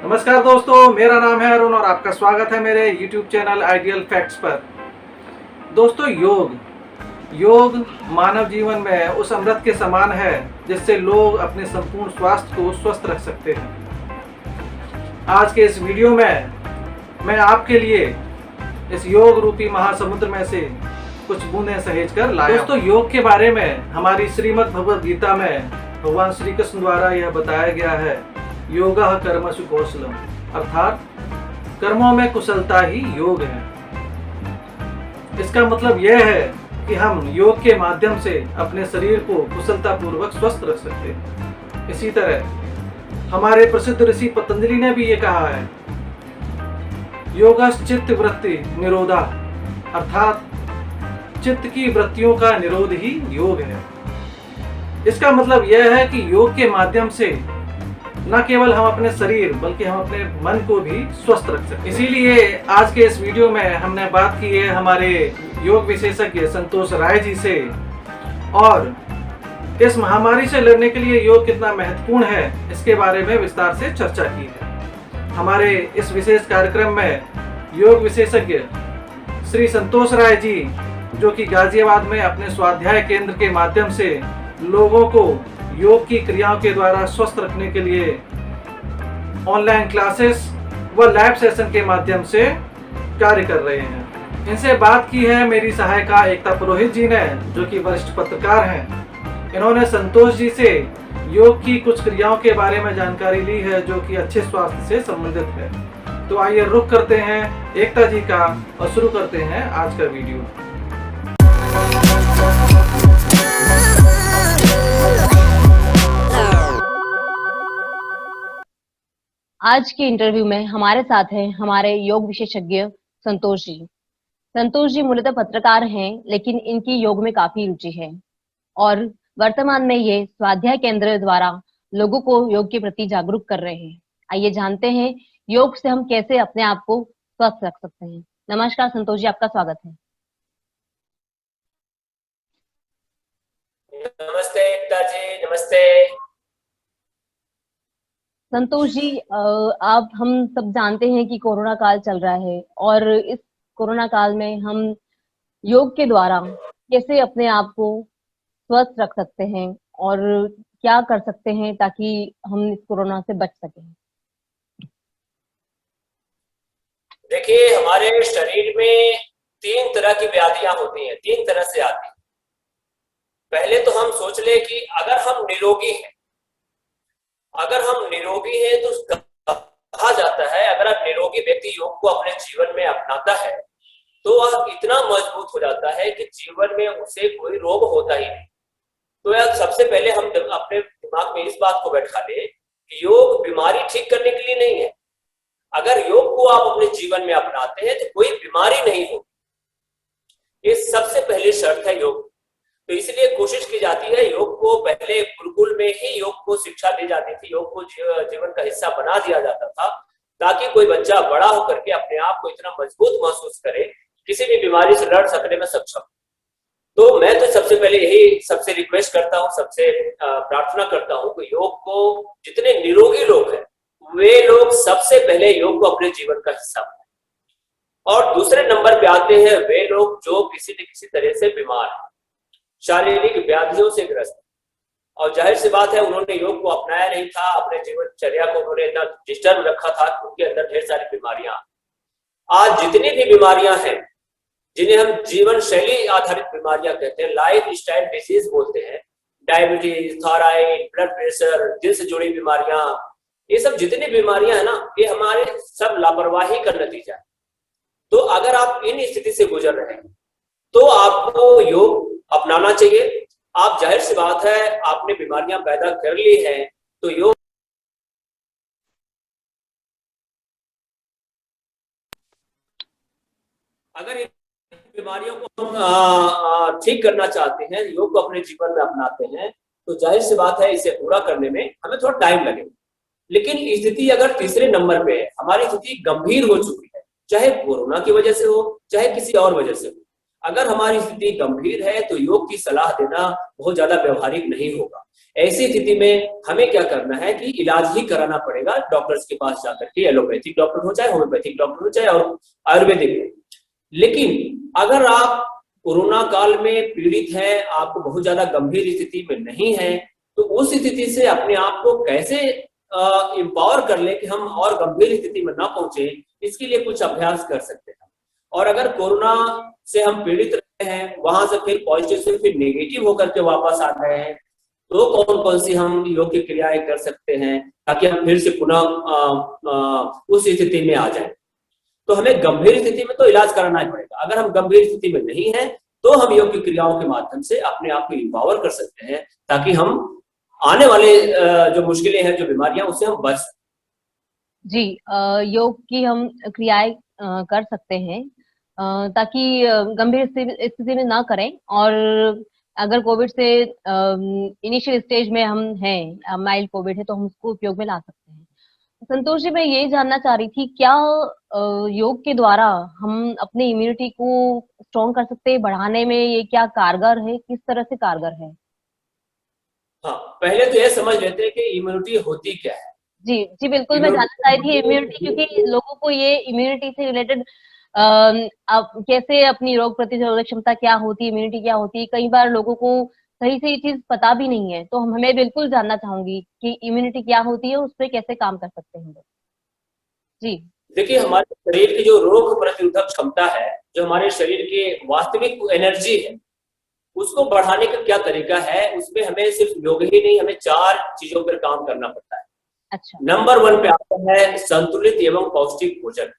नमस्कार दोस्तों, मेरा नाम है अरुण और आपका स्वागत है मेरे YouTube चैनल आइडियल फैक्ट्स पर। दोस्तों, योग मानव जीवन में उस अमृत के समान है जिससे लोग अपने संपूर्ण स्वास्थ्य को स्वस्थ रख सकते हैं। आज के इस वीडियो में मैं आपके लिए इस योग रूपी महासमुद्र में से कुछ बूंदें सहेज कर लाया। दोस्तों, योग के बारे में हमारी श्रीमद् भगवद गीता में भगवान श्री कृष्ण द्वारा यह बताया गया है, योगः कर्मसु कौशलम, अर्थात कर्मों में कुशलता ही योग है। इसका मतलब यह है कि हम योग के माध्यम से अपने शरीर को कुशलता पूर्वक स्वस्थ रख सकते हैं। इसी तरह हमारे प्रसिद्ध ऋषि पतंजलि ने भी ये कहा है, योगश्चित्त वृत्ति निरोधा, अर्थात चित्त की वृत्तियों का निरोध ही योग है। इसका मतलब यह है कि योग के माध्यम से न केवल हम अपने शरीर बल्कि हम अपने मन को भी स्वस्थ रख सकते हैं। इसीलिए आज के इस वीडियो में हमने बात की है हमारे योग विशेषज्ञ संतोष राय जी से, और इस महामारी से लड़ने के लिए योग कितना महत्वपूर्ण है इसके बारे में विस्तार से चर्चा की है। हमारे इस विशेष कार्यक्रम में योग विशेषज्ञ श्री संतोष राय जी, जो कि गाजियाबाद में अपने स्वाध्याय केंद्र के माध्यम से लोगों को योग की क्रियाओं के द्वारा स्वस्थ रखने के लिए ऑनलाइन क्लासेस व लाइव सेशन के माध्यम से कार्य कर रहे हैं। इनसे बात की है मेरी सहायिका एकता पुरोहित जी ने, जो कि वरिष्ठ पत्रकार हैं। इन्होंने संतोष जी से योग की कुछ क्रियाओं के बारे में जानकारी ली है जो कि अच्छे स्वास्थ्य से संबंधित है। तो आइए रुक करते हैं एकता जी का और शुरू करते हैं आज का वीडियो। आज के इंटरव्यू में हमारे साथ हैं हमारे योग विशेषज्ञ संतोष जी। संतोष जी मूलतः पत्रकार हैं, लेकिन इनकी योग में काफी रुचि है और वर्तमान में ये स्वाध्याय केंद्र द्वारा लोगों को योग के प्रति जागरूक कर रहे हैं। आइए जानते हैं योग से हम कैसे अपने आप को स्वस्थ रख सकते हैं। नमस्कार संतोष जी, आपका स्वागत है। नमस्ते एकता जी, नमस्ते। संतोष जी, आप हम सब जानते हैं कि कोरोना काल चल रहा है और इस कोरोना काल में हम योग के द्वारा कैसे अपने आप को स्वस्थ रख सकते हैं और क्या कर सकते हैं ताकि हम इस कोरोना से बच सकें। देखिए, हमारे शरीर में 3 तरह की व्याधियां होती हैं, 3 तरह से आती हैं। पहले तो हम सोच ले कि अगर हम निरोगी हैं तो कहा जाता है अगर आप निरोगी व्यक्ति योग को अपने जीवन में अपनाता है तो वह इतना मजबूत हो जाता है कि जीवन में उसे कोई रोग होता ही नहीं। तो यार, सबसे पहले हम अपने दिमाग में इस बात को बैठा ले कि योग बीमारी ठीक करने के लिए नहीं है। अगर योग को आप अपने जीवन में अपनाते हैं तो कोई बीमारी नहीं होगी। ये सबसे पहली शर्त है योग। तो इसलिए कोशिश की जाती है, योग को पहले गुरुकुल में ही योग को शिक्षा दी जाती थी, योग को जीवन का हिस्सा बना दिया जाता था, ताकि कोई बच्चा बड़ा होकर के अपने आप को इतना मजबूत महसूस करे, किसी भी बीमारी से लड़ सकने में सक्षम। तो मैं तो सबसे पहले यही सबसे रिक्वेस्ट करता हूँ, सबसे प्रार्थना करता हूँ कि योग को जितने निरोगी लोग हैं वे लोग सबसे पहले योग को अपने जीवन का हिस्सा बनाएं। और दूसरे नंबर पे आते हैं वे लोग जो किसी न किसी तरह से बीमार हैं, शारीरिक व्याधियों से ग्रस्त, और जाहिर सी बात है उन्होंने योग को अपनाया नहीं था, अपने जीवनचर्या को उन्होंने इतना डिस्टर्ब रखा था कि उनके अंदर ढेर सारी बीमारियां। आज जितनी भी बीमारियां हैं जिन्हें हम जीवन शैली आधारित बीमारियां कहते हैं, लाइफ स्टाइल डिजीज बोलते हैं, डायबिटीज, थायराइड, ब्लड प्रेशर, दिल से जुड़ी बीमारियां, ये सब जितनी बीमारियां है ना, ये हमारे सब लापरवाही का नतीजा है। तो अगर आप इन स्थिति से गुजर रहे हैं तो आपको योग अपनाना चाहिए। आप, जाहिर सी बात है, आपने बीमारियां पैदा कर ली हैं तो योग अगर इन बीमारियों को हम ठीक करना चाहते हैं, योग को अपने जीवन में अपनाते हैं, तो जाहिर सी बात है इसे पूरा करने में हमें थोड़ा टाइम लगेगा। लेकिन स्थिति अगर तीसरे नंबर पे है, हमारी स्थिति गंभीर हो चुकी है, चाहे कोरोना की वजह से हो चाहे किसी और वजह से हो, अगर हमारी स्थिति गंभीर है तो योग की सलाह देना बहुत ज्यादा व्यवहारिक नहीं होगा। ऐसी स्थिति में हमें क्या करना है कि इलाज ही कराना पड़ेगा डॉक्टर्स के पास जाकर के, एलोपैथिक डॉक्टर हो चाहे होम्योपैथिक डॉक्टर हो चाहे और आयुर्वेदिक हो। लेकिन अगर आप कोरोना काल में पीड़ित हैं, आपको बहुत ज्यादा गंभीर स्थिति में नहीं है, तो उस स्थिति से अपने आप को कैसे एम्पावर कर ले कि हम और गंभीर स्थिति में ना पहुंचे, इसके लिए कुछ अभ्यास कर सकते हैं। और अगर कोरोना से हम पीड़ित रहे हैं, वहां से फिर पॉजिटिव से फिर नेगेटिव होकर के वापस आ गए हैं, तो कौन कौन सी हम योग की क्रियाएं कर सकते हैं ताकि हम फिर से पुनः उस स्थिति में आ जाए। तो हमें गंभीर स्थिति में तो इलाज कराना ही पड़ेगा। अगर हम गंभीर स्थिति में नहीं है तो हम योग की क्रियाओं के माध्यम से अपने आप को एम्पावर कर सकते हैं ताकि हम आने वाले जो मुश्किलें हैं, जो बीमारियां, उससे हम बच सकें। जी, योग की हम क्रियाएं कर सकते हैं ताकि गंभीर स्थिति में ना करें, और अगर कोविड से इनिशियल स्टेज में हम हैं, माइल्ड कोविड है, तो हम उसको उपयोग में ला सकते हैं। संतोष जी, मैं ये जानना चाह रही थी, क्या योग के द्वारा हम अपने इम्यूनिटी को स्ट्रॉन्ग कर सकते हैं? बढ़ाने में ये क्या कारगर है, किस तरह से कारगर है? हाँ, पहले तो ये समझ लेते हैं कि इम्यूनिटी होती क्या है। जी जी, बिल्कुल, मैं जानना चाह रही थी इम्यूनिटी, क्योंकि लोगों को ये इम्यूनिटी से रिलेटेड आप कैसे अपनी रोग प्रतिरोधक क्षमता क्या होती है, इम्यूनिटी क्या होती है, कई बार लोगों को सही से ये चीज पता भी नहीं है, तो हमें बिल्कुल जानना चाहूंगी कि इम्यूनिटी क्या होती है, उस पर कैसे काम कर सकते हैं लोग। जी देखिए, हमारे शरीर की जो रोग प्रतिरोधक क्षमता है, जो हमारे शरीर की वास्तविक एनर्जी है, उसको बढ़ाने का क्या तरीका है, उसमें हमें सिर्फ योग ही नहीं, हमें 4 चीजों पर काम करना पड़ता है। अच्छा। नंबर 1 पे आता है संतुलित एवं पौष्टिक भोजन।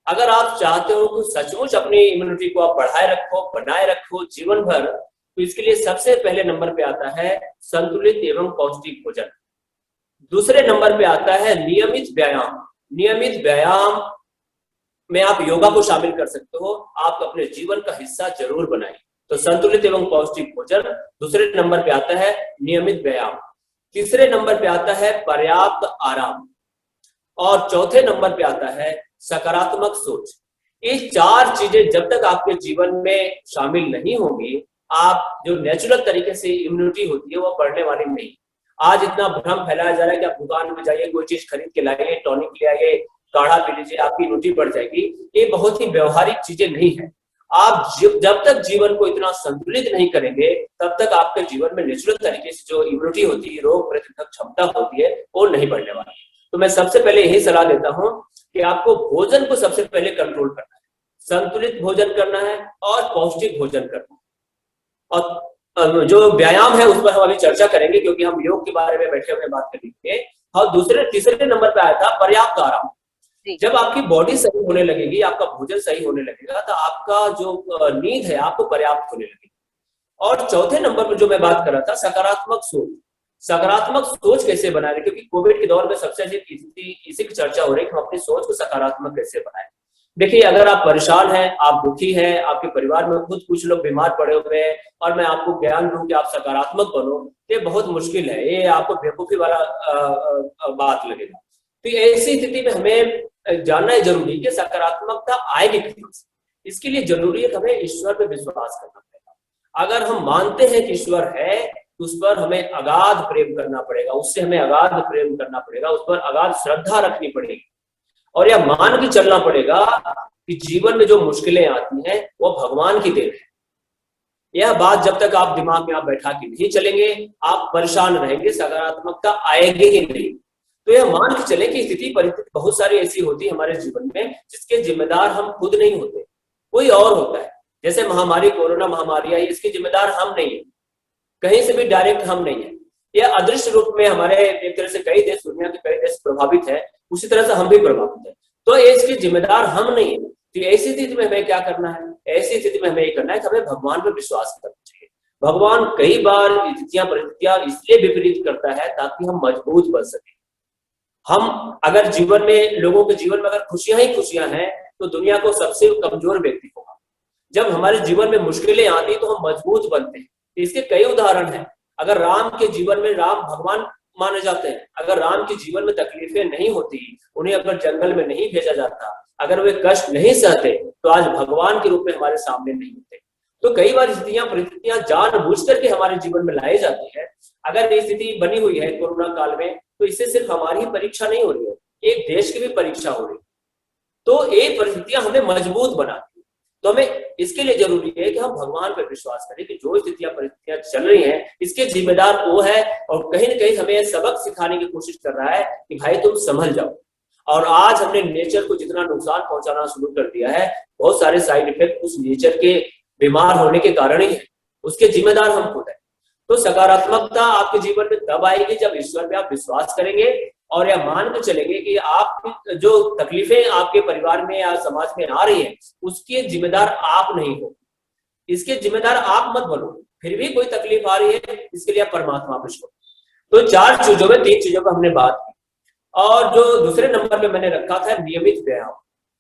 अगर आप चाहते हो कि सचमुच अपनी इम्यूनिटी को आप बढ़ाए रखो, बनाए रखो जीवन भर, तो इसके लिए सबसे पहले नंबर पे आता है संतुलित एवं पौष्टिक भोजन। दूसरे नंबर पे आता है नियमित व्यायाम। नियमित व्यायाम में आप योगा को शामिल कर सकते हो, आप अपने जीवन का हिस्सा जरूर बनाइए। तो संतुलित एवं पौष्टिक भोजन दूसरे नंबर पे आता है, नियमित व्यायाम तीसरे नंबर पे आता है, पर्याप्त आराम, और चौथे नंबर पे आता है सकारात्मक सोच। ये 4 चीजें जब तक आपके जीवन में शामिल नहीं होंगी, आप जो नेचुरल तरीके से इम्यूनिटी होती है वो बढ़ने वाली नहीं। आज इतना भ्रम फैलाया जा रहा है कि आप दुकान में जाइए, कोई चीज खरीद के लाइए, टॉनिक ले आइए, काढ़ा पी लीजिए, आपकी इम्यूनिटी बढ़ जाएगी। ये बहुत ही व्यवहारिक चीजें नहीं है। आप जब तक जीवन को इतना संतुलित नहीं करेंगे, तब तक आपके जीवन में नेचुरल तरीके से जो इम्यूनिटी होती है, रोग प्रतिरोधक क्षमता होती है, वो नहीं बढ़ने वाली। तो मैं सबसे पहले यही सलाह देता हूं कि आपको भोजन को सबसे पहले कंट्रोल करना है, संतुलित भोजन करना है और पौष्टिक भोजन करना है। और जो व्यायाम है उस पर हम अभी चर्चा करेंगे, क्योंकि हम योग के बारे में बैठे हुए बात करेंगे। और तीसरे नंबर पे आया था पर्याप्त आराम। जब आपकी बॉडी सही होने लगेगी, आपका भोजन सही होने लगेगा, तो आपका जो नींद है आपको पर्याप्त होने लगेगी। और चौथे नंबर पर जो मैं बात कर रहा था, सकारात्मक सोच। सकारात्मक सोच कैसे बनाए, क्योंकि कोविड के दौर में सबसे अधिक इसी की चर्चा हो रही है कि हम अपनी सोच को सकारात्मक कैसे बनाए। देखिए, अगर आप परेशान हैं, आप दुखी हैं, आपके परिवार में खुद कुछ लोग बीमार पड़े हुए हैं, और मैं आपको ज्ञान दूं कि आप सकारात्मक बनो, ये बहुत मुश्किल है, ये आपको बेवकूफी वाला बात लगेगा। तो ऐसी स्थिति में हमें जानना है जरूरी कि सकारात्मकता आएगी कहां से। इसके लिए जरूरी है कि हमें ईश्वर पर विश्वास करना पड़ेगा। अगर हम मानते हैं कि ईश्वर है, तो उस पर हमें अगाध प्रेम करना पड़ेगा, उससे हमें अगाध प्रेम करना पड़ेगा, उस पर अगाध श्रद्धा रखनी पड़ेगी, और यह मान के चलना पड़ेगा कि जीवन में जो मुश्किलें आती हैं वो भगवान की देन है। यह बात जब तक आप दिमाग में आप बैठा के नहीं चलेंगे, आप परेशान रहेंगे, सकारात्मकता आएगी ही नहीं। तो यह मान के चले कि स्थिति परिस्थिति बहुत सारी ऐसी होती है हमारे जीवन में जिसके जिम्मेदार हम खुद नहीं होते, कोई और होता है। जैसे महामारी, कोरोना महामारी आई, इसके जिम्मेदार हम नहीं है, कहीं से भी डायरेक्ट हम नहीं है। यह अदृश्य रूप में हमारे एक तरह से कई देश, दुनिया के कई देश प्रभावित है, उसी तरह से हम भी प्रभावित है। तो इसके जिम्मेदार हम नहीं है। तो ऐसी स्थिति में हमें क्या करना है? ऐसी स्थिति में हमें ये करना है कि हमें भगवान पर विश्वास करना चाहिए। भगवान कई बार स्थितियां परिस्थितियां इसलिए विपरीत करता है ताकि हम मजबूत बन सके। हम अगर जीवन में, लोगों के जीवन में अगर खुशियां ही खुशियां हैं, तो दुनिया को सबसे कमजोर व्यक्ति होगा। जब हमारे जीवन में मुश्किलें आती तो हम मजबूत बनते हैं। इसके कई उदाहरण हैं। अगर राम के जीवन में, राम भगवान माने जाते हैं, अगर राम के जीवन में तकलीफें नहीं होती, उन्हें अगर जंगल में नहीं भेजा जाता, अगर वे कष्ट नहीं सहते, तो आज भगवान के रूप में हमारे सामने नहीं होते। तो कई बार स्थितियां परिस्थितियां जानबूझ करके हमारे जीवन में लाई जाती है। अगर ये स्थिति बनी हुई है कोरोना काल में, तो इससे सिर्फ हमारी ही परीक्षा नहीं हो रही है, एक देश की भी परीक्षा हो रही है। तो ये परिस्थितियां हमें मजबूत बनाती है। तो हमें इसके लिए जरूरी है कि हम भगवान पर विश्वास करें कि जो स्थितियां परिस्थितियां चल रही हैं, इसके जिम्मेदार वो है, और कहीं ना कहीं हमें सबक सिखाने की कोशिश कर रहा है कि भाई तुम संभल जाओ। और आज हमने नेचर को जितना नुकसान पहुंचाना शुरू कर दिया है, बहुत सारे साइड इफेक्ट उस नेचर के बीमार होने के कारण ही है, उसके जिम्मेदार हम खुद है। तो सकारात्मकता आपके जीवन में तब आएगी जब ईश्वर पे आप विश्वास करेंगे और यह मान के चलेंगे कि आप जो तकलीफें आपके परिवार में या समाज में आ रही है, उसके जिम्मेदार आप नहीं हो, इसके जिम्मेदार आप मत बनो। फिर भी कोई तकलीफ आ रही है, इसके लिए आप परमात्मा पे छोड़ो। तो 4 चीजों में 3 चीजों पर हमने बात की। और जो दूसरे नंबर पे मैंने रखा था नियमित व्यायाम।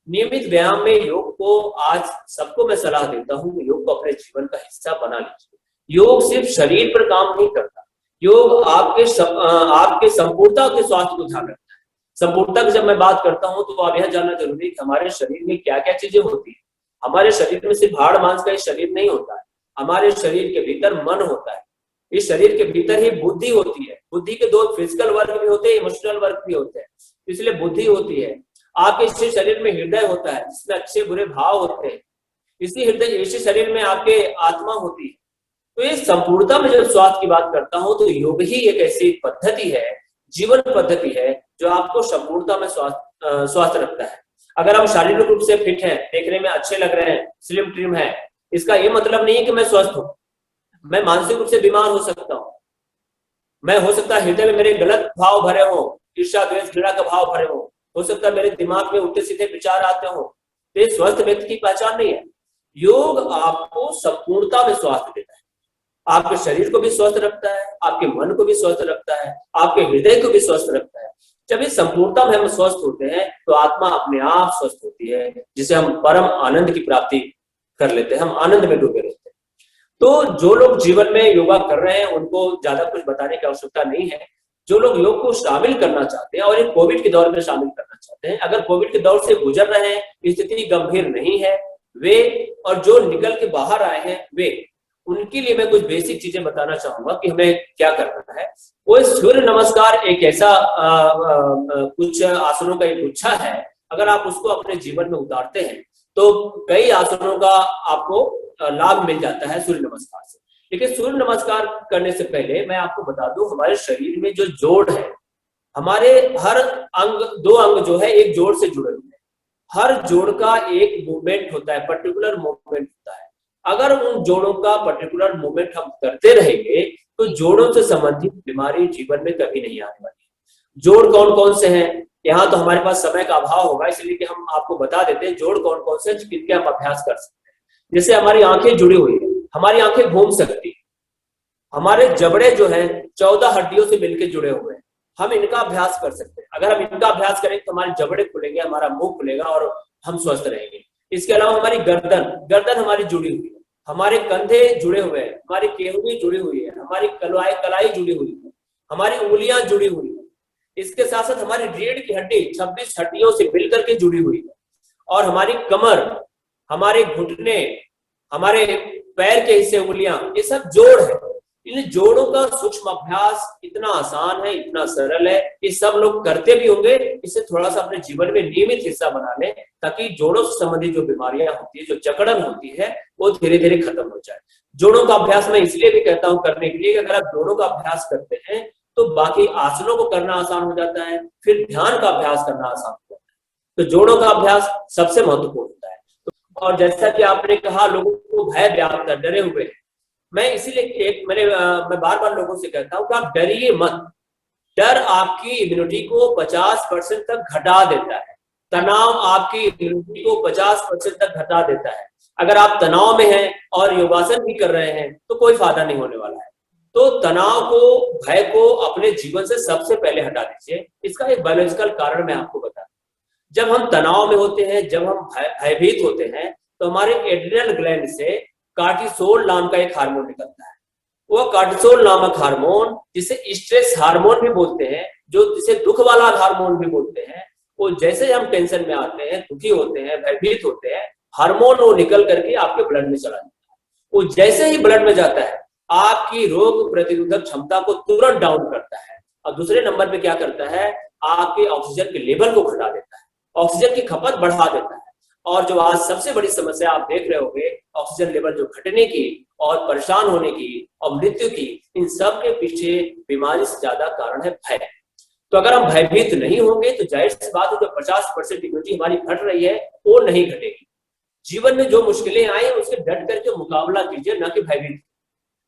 नियमित व्यायाम में योग को आज सबको मैं सलाह देता हूँ, योग को अपने जीवन का हिस्सा बना लीजिए। योग सिर्फ शरीर पर काम नहीं करता, योग आपके संपूर्णता के स्वास्थ्य को ध्यान रखता है। संपूर्णता की जब मैं बात करता हूँ तो आप यह जानना जरूरी है कि हमारे शरीर में क्या क्या चीजें होती है। हमारे शरीर में सिर्फ हाड़ मांस का ही शरीर नहीं होता है, हमारे शरीर के भीतर मन होता है, इस शरीर के भीतर ही बुद्धि होती है। बुद्धि के 2 फिजिकल वर्ग भी होते हैं, इमोशनल वर्ग भी होते हैं, इसलिए बुद्धि होती है। आपके इसी शरीर में हृदय होता है जिसमें अच्छे बुरे भाव होते हैं, इसी शरीर में आपके आत्मा होती है। तो इस संपूर्णता में जब स्वास्थ्य की बात करता हूं तो योग ही एक ऐसी पद्धति है, जीवन पद्धति है, जो आपको संपूर्णता में स्वस्थ रखता है। अगर हम शारीरिक रूप से फिट हैं, देखने में अच्छे लग रहे हैं, स्लिम ट्रिम है, इसका ये मतलब नहीं है कि मैं स्वस्थ हूं। मैं मानसिक रूप से बीमार हो सकता हूं, मैं हो सकता है हृदय में मेरे गलत भाव भरे हो, ईर्ष्या द्वेष घृणा का भाव भरे हो सकता है मेरे दिमाग में उल्टे सीधे विचार आते हो। तो ये स्वस्थ व्यक्ति की पहचान नहीं है। योग आपको संपूर्णता में स्वास्थ्य देता है, आपके शरीर को भी स्वस्थ रखता है, आपके मन को भी स्वस्थ रखता है, आपके हृदय को भी स्वस्थ रखता है। जब इस संपूर्णता में हम स्वस्थ होते हैं तो आत्मा अपने आप स्वस्थ होती है, जिसे हम परम आनंद की प्राप्ति कर लेते हैं, हम आनंद में डूबे रहते हैं। तो जो लोग जीवन में योगा कर रहे हैं उनको ज्यादा कुछ बताने की आवश्यकता नहीं है। जो लोग योग को शामिल करना चाहते हैं और ये कोविड के दौर में शामिल करना चाहते हैं, अगर कोविड के दौर से गुजर रहे हैं, स्थिति गंभीर नहीं है वे, और जो निकल के बाहर आए हैं वे, उनके लिए मैं कुछ बेसिक चीजें बताना चाहूंगा कि हमें क्या करना है। वो सूर्य नमस्कार एक ऐसा कुछ आसनों का एक गुच्छा है, अगर आप उसको अपने जीवन में उतारते हैं तो कई आसनों का आपको लाभ मिल जाता है सूर्य नमस्कार से। लेकिन सूर्य नमस्कार करने से पहले मैं आपको बता दूं, हमारे शरीर में जो जोड़ है, हमारे हर अंग, 2 अंग जो है एक जोड़ से जुड़े हुए हैं, हर जोड़ का एक मूवमेंट होता है, पर्टिकुलर मूवमेंट होता है। अगर उन जोड़ों का पर्टिकुलर मूवमेंट हम करते रहेंगे तो जोड़ों से संबंधित बीमारी जीवन में कभी नहीं आने वाली है। जोड़ कौन कौन से हैं, यहाँ तो हमारे पास समय का अभाव होगा, इसलिए कि हम आपको बता देते हैं जोड़ कौन कौन से जिनके हम अभ्यास कर सकते हैं। जैसे हमारी आंखें जुड़ी हुई है, हमारी आंखें घूम सकती है, हमारे जबड़े जो हैं 14 हड्डियों से मिलकर जुड़े हुए हैं, हम इनका अभ्यास कर सकते हैं। अगर हम इनका अभ्यास करें तो हमारे जबड़े खुलेंगे, हमारा मुंह खुलेगा और हम स्वस्थ रहेंगे। इसके अलावा हमारी गर्दन हमारी जुड़ी हुई है, हमारे कंधे जुड़े हुए हैं, हमारी केहूनी जुड़ी हुई है, हमारी कलाई जुड़ी हुई है, हमारी उंगलियां जुड़ी हुई है। इसके साथ साथ हमारी रीढ़ की हड्डी 26 हड्डियों से मिलकर के जुड़ी हुई है, और हमारी कमर, हमारे घुटने, हमारे पैर के हिस्से, उंगलियां, ये सब जोड़ है। इन जोड़ों का सूक्ष्म अभ्यास इतना आसान है, इतना सरल है, ये सब लोग करते भी होंगे। इसे थोड़ा सा अपने जीवन में नियमित हिस्सा बना लें, ताकि जोड़ों से संबंधित जो बीमारियां होती है, जो जकड़न होती है, वो धीरे धीरे खत्म हो जाए। जोड़ों का अभ्यास मैं इसलिए भी कहता हूं करने के लिए कि अगर आप जोड़ों का अभ्यास करते हैं तो बाकी आसनों को करना आसान हो जाता है, फिर ध्यान का अभ्यास करना आसान हो जाता है। तो जोड़ों का अभ्यास सबसे महत्वपूर्ण होता है। और जैसा कि आपने कहा, लोगों को भय व्याप्त है, डरे हुए हैं। मैं इसीलिए मैं बार बार लोगों से कहता हूं कि आप डरिए मत। डर आपकी इम्यूनिटी को 50% तक घटा देता है, तनाव आपकी इम्यूनिटी को 50% तक घटा देता है। अगर आप तनाव में हैं और योगासन भी कर रहे हैं तो कोई फायदा नहीं होने वाला है। तो तनाव को, भय को अपने जीवन से सबसे पहले हटा दीजिए। इसका एक बायोलॉजिकल कारण मैं आपको बता दूं। जब हम तनाव में होते हैं, जब हम भयभीत होते हैं, तो हमारे एड्रिनल ग्लैंड से कार्टिसोल नाम का एक हार्मोन निकलता है। वो कार्टिसोल नामक हार्मोन, जिसे स्ट्रेस हार्मोन भी बोलते हैं, जिसे दुख वाला हार्मोन भी बोलते हैं, वो जैसे हम टेंशन में आते हैं, दुखी होते हैं, भयभीत होते हैं, हार्मोन वो निकल करके आपके ब्लड में चला जाता है। वो जैसे ही ब्लड में जाता है आपकी रोग प्रतिरोधक क्षमता को तुरंत डाउन करता है, और दूसरे नंबर पे क्या करता है, आपके ऑक्सीजन के लेवल को घटा देता है, ऑक्सीजन की खपत बढ़ा देता है। और जो आज सबसे बड़ी समस्या आप देख रहे होंगे, ऑक्सीजन लेवल जो घटने की और परेशान होने की और मृत्यु की, इन सब के पीछे बीमारी से ज्यादा कारण है भय। तो अगर हम भयभीत नहीं होंगे तो जाहिर सी बात है जो 50% इम्यूनिटी हमारी घट रही है वो नहीं घटेगी। जीवन में जो मुश्किलें आई है उसके डट करके मुकाबला कीजिए, ना कि भयभीत।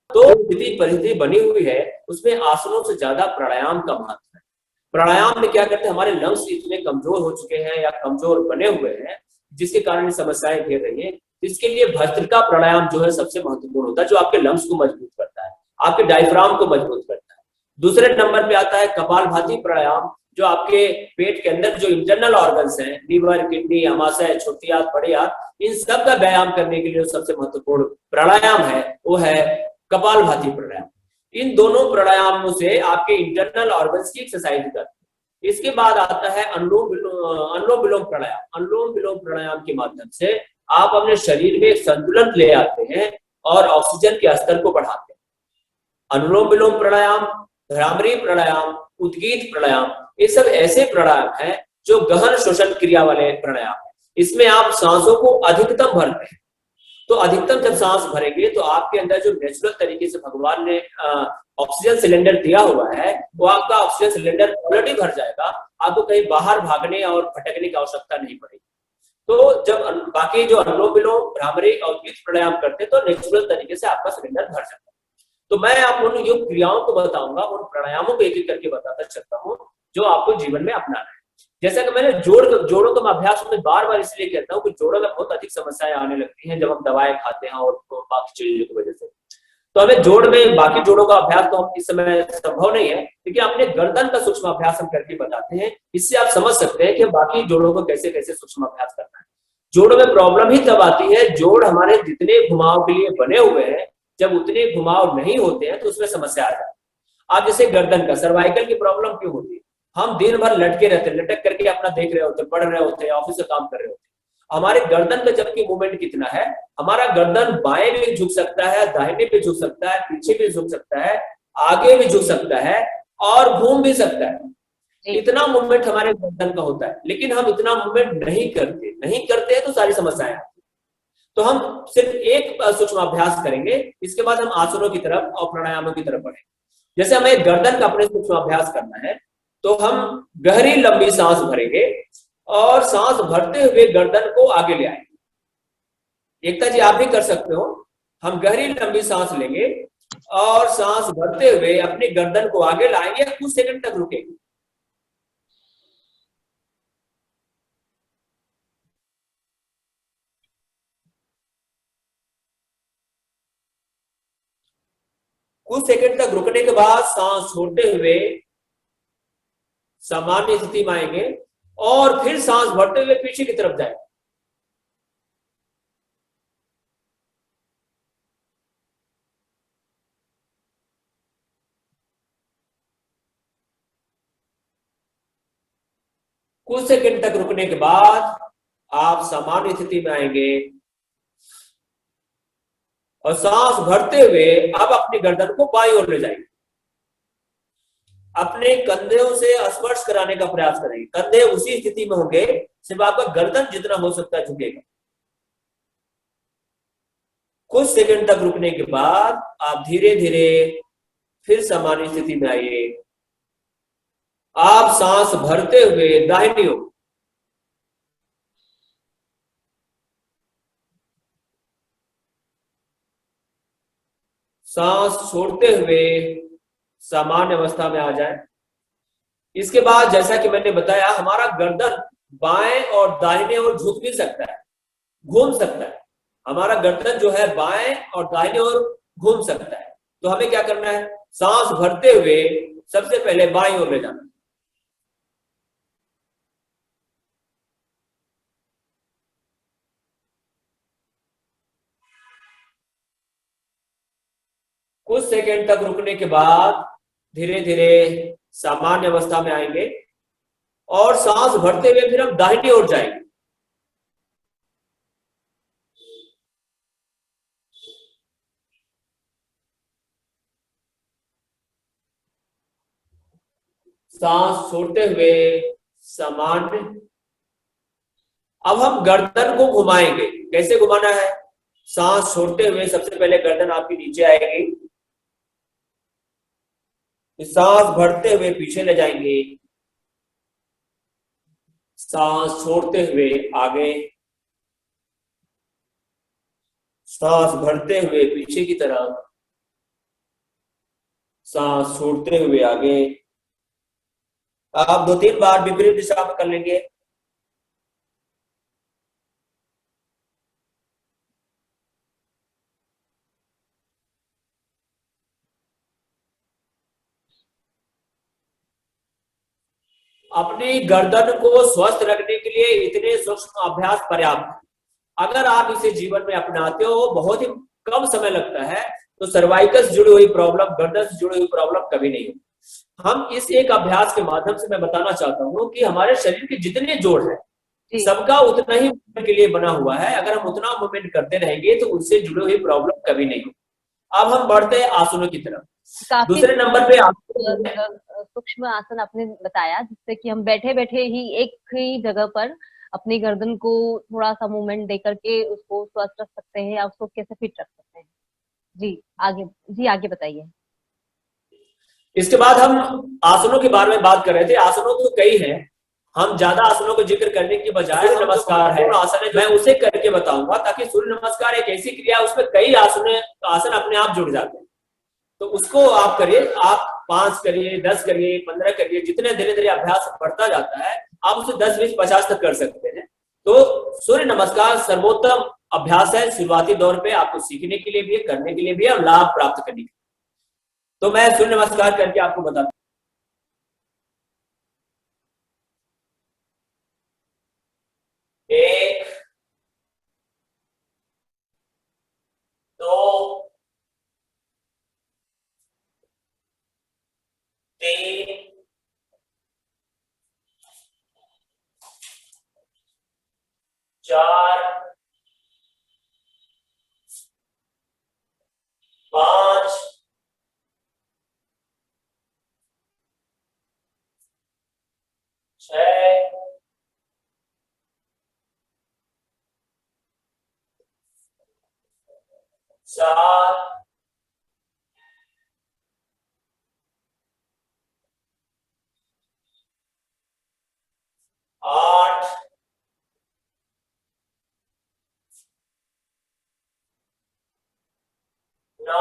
तो स्थिति परिस्थिति बनी हुई है उसमें आसनों से ज्यादा प्राणायाम का महत्व है। प्राणायाम में क्या करते हैं, हमारे लंग्स इतने कमजोर हो चुके हैं या कमजोर बने हुए हैं जिसके कारण समस्याएं घेर रही है। इसके लिए भस्त्रिका प्राणायाम जो है सबसे महत्वपूर्ण होता है, जो आपके लंग्स को मजबूत करता है, आपके डायफ्राम को मजबूत करता है। दूसरे नंबर पे आता है कपालभाति प्राणायाम, जो आपके पेट के अंदर जो इंटरनल ऑर्गन्स हैं, लीवर, किडनी, अमाशय, छोटी आंत, बड़ी आंत, इन सब का व्यायाम करने के लिए सबसे महत्वपूर्ण प्राणायाम है वो है कपालभाति प्राणायाम। इन दोनों प्राणायामों से आपके इंटरनल ऑर्गन्स की एक्सरसाइज करते हैं। इसके बाद आता है अनुलोम विलोम प्राणायाम। अनुलोम विलोम प्राणायाम के माध्यम से आप अपने शरीर में एक संतुलन ले आते हैं और ऑक्सीजन के स्तर को बढ़ाते हैं। अनुलोम विलोम प्राणायाम, भ्रामरी प्राणायाम, उद्गीत प्राणायाम, ये सब ऐसे प्राणायाम हैं जो गहन श्वसन क्रिया वाले प्राणायाम है। इसमें आप सांसों को अधिकतम भरते हैं। तो अधिकतम जब सांस भरेंगे तो आपके अंदर जो नेचुरल तरीके से भगवान ने ऑक्सीजन सिलेंडर दिया हुआ है वो आपका ऑक्सीजन सिलेंडर ऑलरेडी भर जाएगा, आपको कहीं बाहर भागने और भटकने की आवश्यकता नहीं पड़ेगी। तो जब बाकी जो अनुलोम विलोम, भ्रामरी और उद्गीत प्राणायाम करते हैं तो नेचुरल तरीके से आपका सिलेंडर भर जाता है। तो मैं आप उन योग क्रियाओं को बताऊंगा, उन प्राणायामों को एक एक करके बताता चलता हूँ जो आपको जीवन में अपनाना है। जैसा कि मैंने जोड़ों का अभ्यास में बार बार इसलिए कहता हूँ कि जोड़ों में बहुत अधिक समस्याएं आने लगती हैं जब हम दवाएं खाते हैं और बाकी चीजों की वजह से। तो हमें जोड़ में बाकी जोड़ों का अभ्यास तो हम इस समय संभव नहीं है, लेकिन अपने गर्दन का सूक्ष्म अभ्यास हम करके बताते हैं। इससे आप समझ सकते हैं कि बाकी जोड़ों को कैसे कैसे सूक्ष्म अभ्यास करना है। जोड़ों में प्रॉब्लम ही तब आती है, जोड़ हमारे जितने घुमाव के लिए बने हुए हैं जब उतने घुमाव नहीं होते हैं तो उसमें समस्या आ जाती है। आप जैसे गर्दन का, सर्वाइकल की प्रॉब्लम क्यों होती है, हम दिन भर लटके रहते हैं, लटक करके अपना देख रहे होते, पढ़ रहे होते हैं, ऑफिस का काम कर रहे होते हैं। हमारे गर्दन में जबकि मूवमेंट कितना है, हमारा गर्दन बाएं भी झुक सकता है, दाहिने भी झुक सकता है, पीछे भी झुक सकता है, आगे भी झुक सकता है और घूम भी सकता है। इतना मूवमेंट हमारे गर्दन का होता है, लेकिन हम इतना मूवमेंट नहीं करते हैं तो सारी समस्याएं आती है। तो हम सिर्फ एक सूक्ष्म अभ्यास करेंगे, इसके बाद हम आसनों की तरफ और प्राणायामों की तरफ बढ़ेंगे। जैसे हमें गर्दन का अपने सूक्ष्म अभ्यास करना है तो हम गहरी लंबी सांस भरेंगे और सांस भरते हुए गर्दन को आगे ले आएंगे। एकता जी आप भी कर सकते हो। हम गहरी लंबी सांस लेंगे और सांस भरते हुए अपनी गर्दन को आगे लाएंगे, कुछ सेकंड तक रुकेंगे। कुछ सेकंड तक रुकने के बाद सांस छोड़ते हुए सामान्य स्थिति में आएंगे और फिर सांस भरते हुए पीछे की तरफ जाएंगे। कुछ सेकंड तक रुकने के बाद आप सामान्य स्थिति में आएंगे और सांस भरते हुए अब अपनी गर्दन को बाईं ओर ले जाएंगे। अपने कंधों से स्पर्श कराने का प्रयास करेंगे। कंधे उसी स्थिति में होंगे, सिर्फ आपका गर्दन जितना हो सकता है झुकेगा। कुछ सेकंड तक रुकने के बाद आप धीरे धीरे फिर सामान्य स्थिति में आइए। आप सांस भरते हुए दाहिनी ओर, सांस छोड़ते हुए सामान्य अवस्था में आ जाए। इसके बाद जैसा कि मैंने बताया, हमारा गर्दन बाएं और दाहिने ओर झुक भी सकता है, घूम सकता है। हमारा गर्दन जो है बाएं और दाहिने ओर घूम सकता है। तो हमें क्या करना है, सांस भरते हुए सबसे पहले बाईं ओर ले जाना। कुछ सेकंड तक रुकने के बाद धीरे धीरे सामान्य अवस्था में आएंगे और सांस भरते हुए फिर हम दाहिनी ओर जाएंगे। सांस छोड़ते हुए सामान्य। अब हम गर्दन को घुमाएंगे। कैसे घुमाना है? सांस छोड़ते हुए सबसे पहले गर्दन आपकी नीचे आएगी, सांस भरते हुए पीछे ले जाएंगे, सांस छोड़ते हुए आगे, सांस भरते हुए पीछे की तरफ, सांस छोड़ते हुए आगे। आप 2-3 बार विपरीत दिशा में कर लेंगे। अपनी गर्दन को स्वस्थ रखने के लिए इतने सूक्ष्म अभ्यास पर्याप्त है। अगर आप इसे जीवन में अपनाते हो, बहुत ही कम समय लगता है, तो सर्वाइकल से जुड़ी हुई प्रॉब्लम, गर्दन से जुड़ी हुई प्रॉब्लम कभी नहीं होगी। हम इस एक अभ्यास के माध्यम से मैं बताना चाहता हूँ कि हमारे शरीर के जितने जोड़ है सबका उतना ही मूवमेंट के लिए बना हुआ है। अगर हम उतना मूवमेंट करते रहेंगे तो उससे जुड़ी हुई प्रॉब्लम कभी नहीं होगी। अब हम बढ़ते हैं आसनों की तरफ। दूसरे नंबर पे सूक्ष्म आसन आपने बताया, जिससे कि हम बैठे बैठे ही एक ही जगह पर अपनी गर्दन को थोड़ा सा मूवमेंट दे करके उसको स्वस्थ रख सकते हैं या उसको कैसे फिट रख सकते हैं। जी आगे बताइए। इसके बाद हम आसनों के बारे में बात कर रहे थे। आसनों तो कई हैं, हम ज्यादा आसनों को जिक्र करने की बजाय नमस्कार है आसन है, मैं उसे करके बताऊंगा, ताकि सूर्य नमस्कार एक ऐसी क्रिया उसमें कई आसन अपने आप जुड़ जाते हैं। तो उसको आप करिए, आप 5 करिए, 10 करिए, 15 करिए, जितने धीरे धीरे अभ्यास बढ़ता जाता है आप उसे 10, 20, 50 तक कर सकते हैं। तो सूर्य नमस्कार सर्वोत्तम अभ्यास है शुरुआती दौर पे, आपको सीखने के लिए भी, करने के लिए भी और लाभ प्राप्त करने के लिए। तो मैं सूर्य नमस्कार करके आपको बताता हूँ। 1, 2, 3, 4, 5, 6, 7, 8, 9,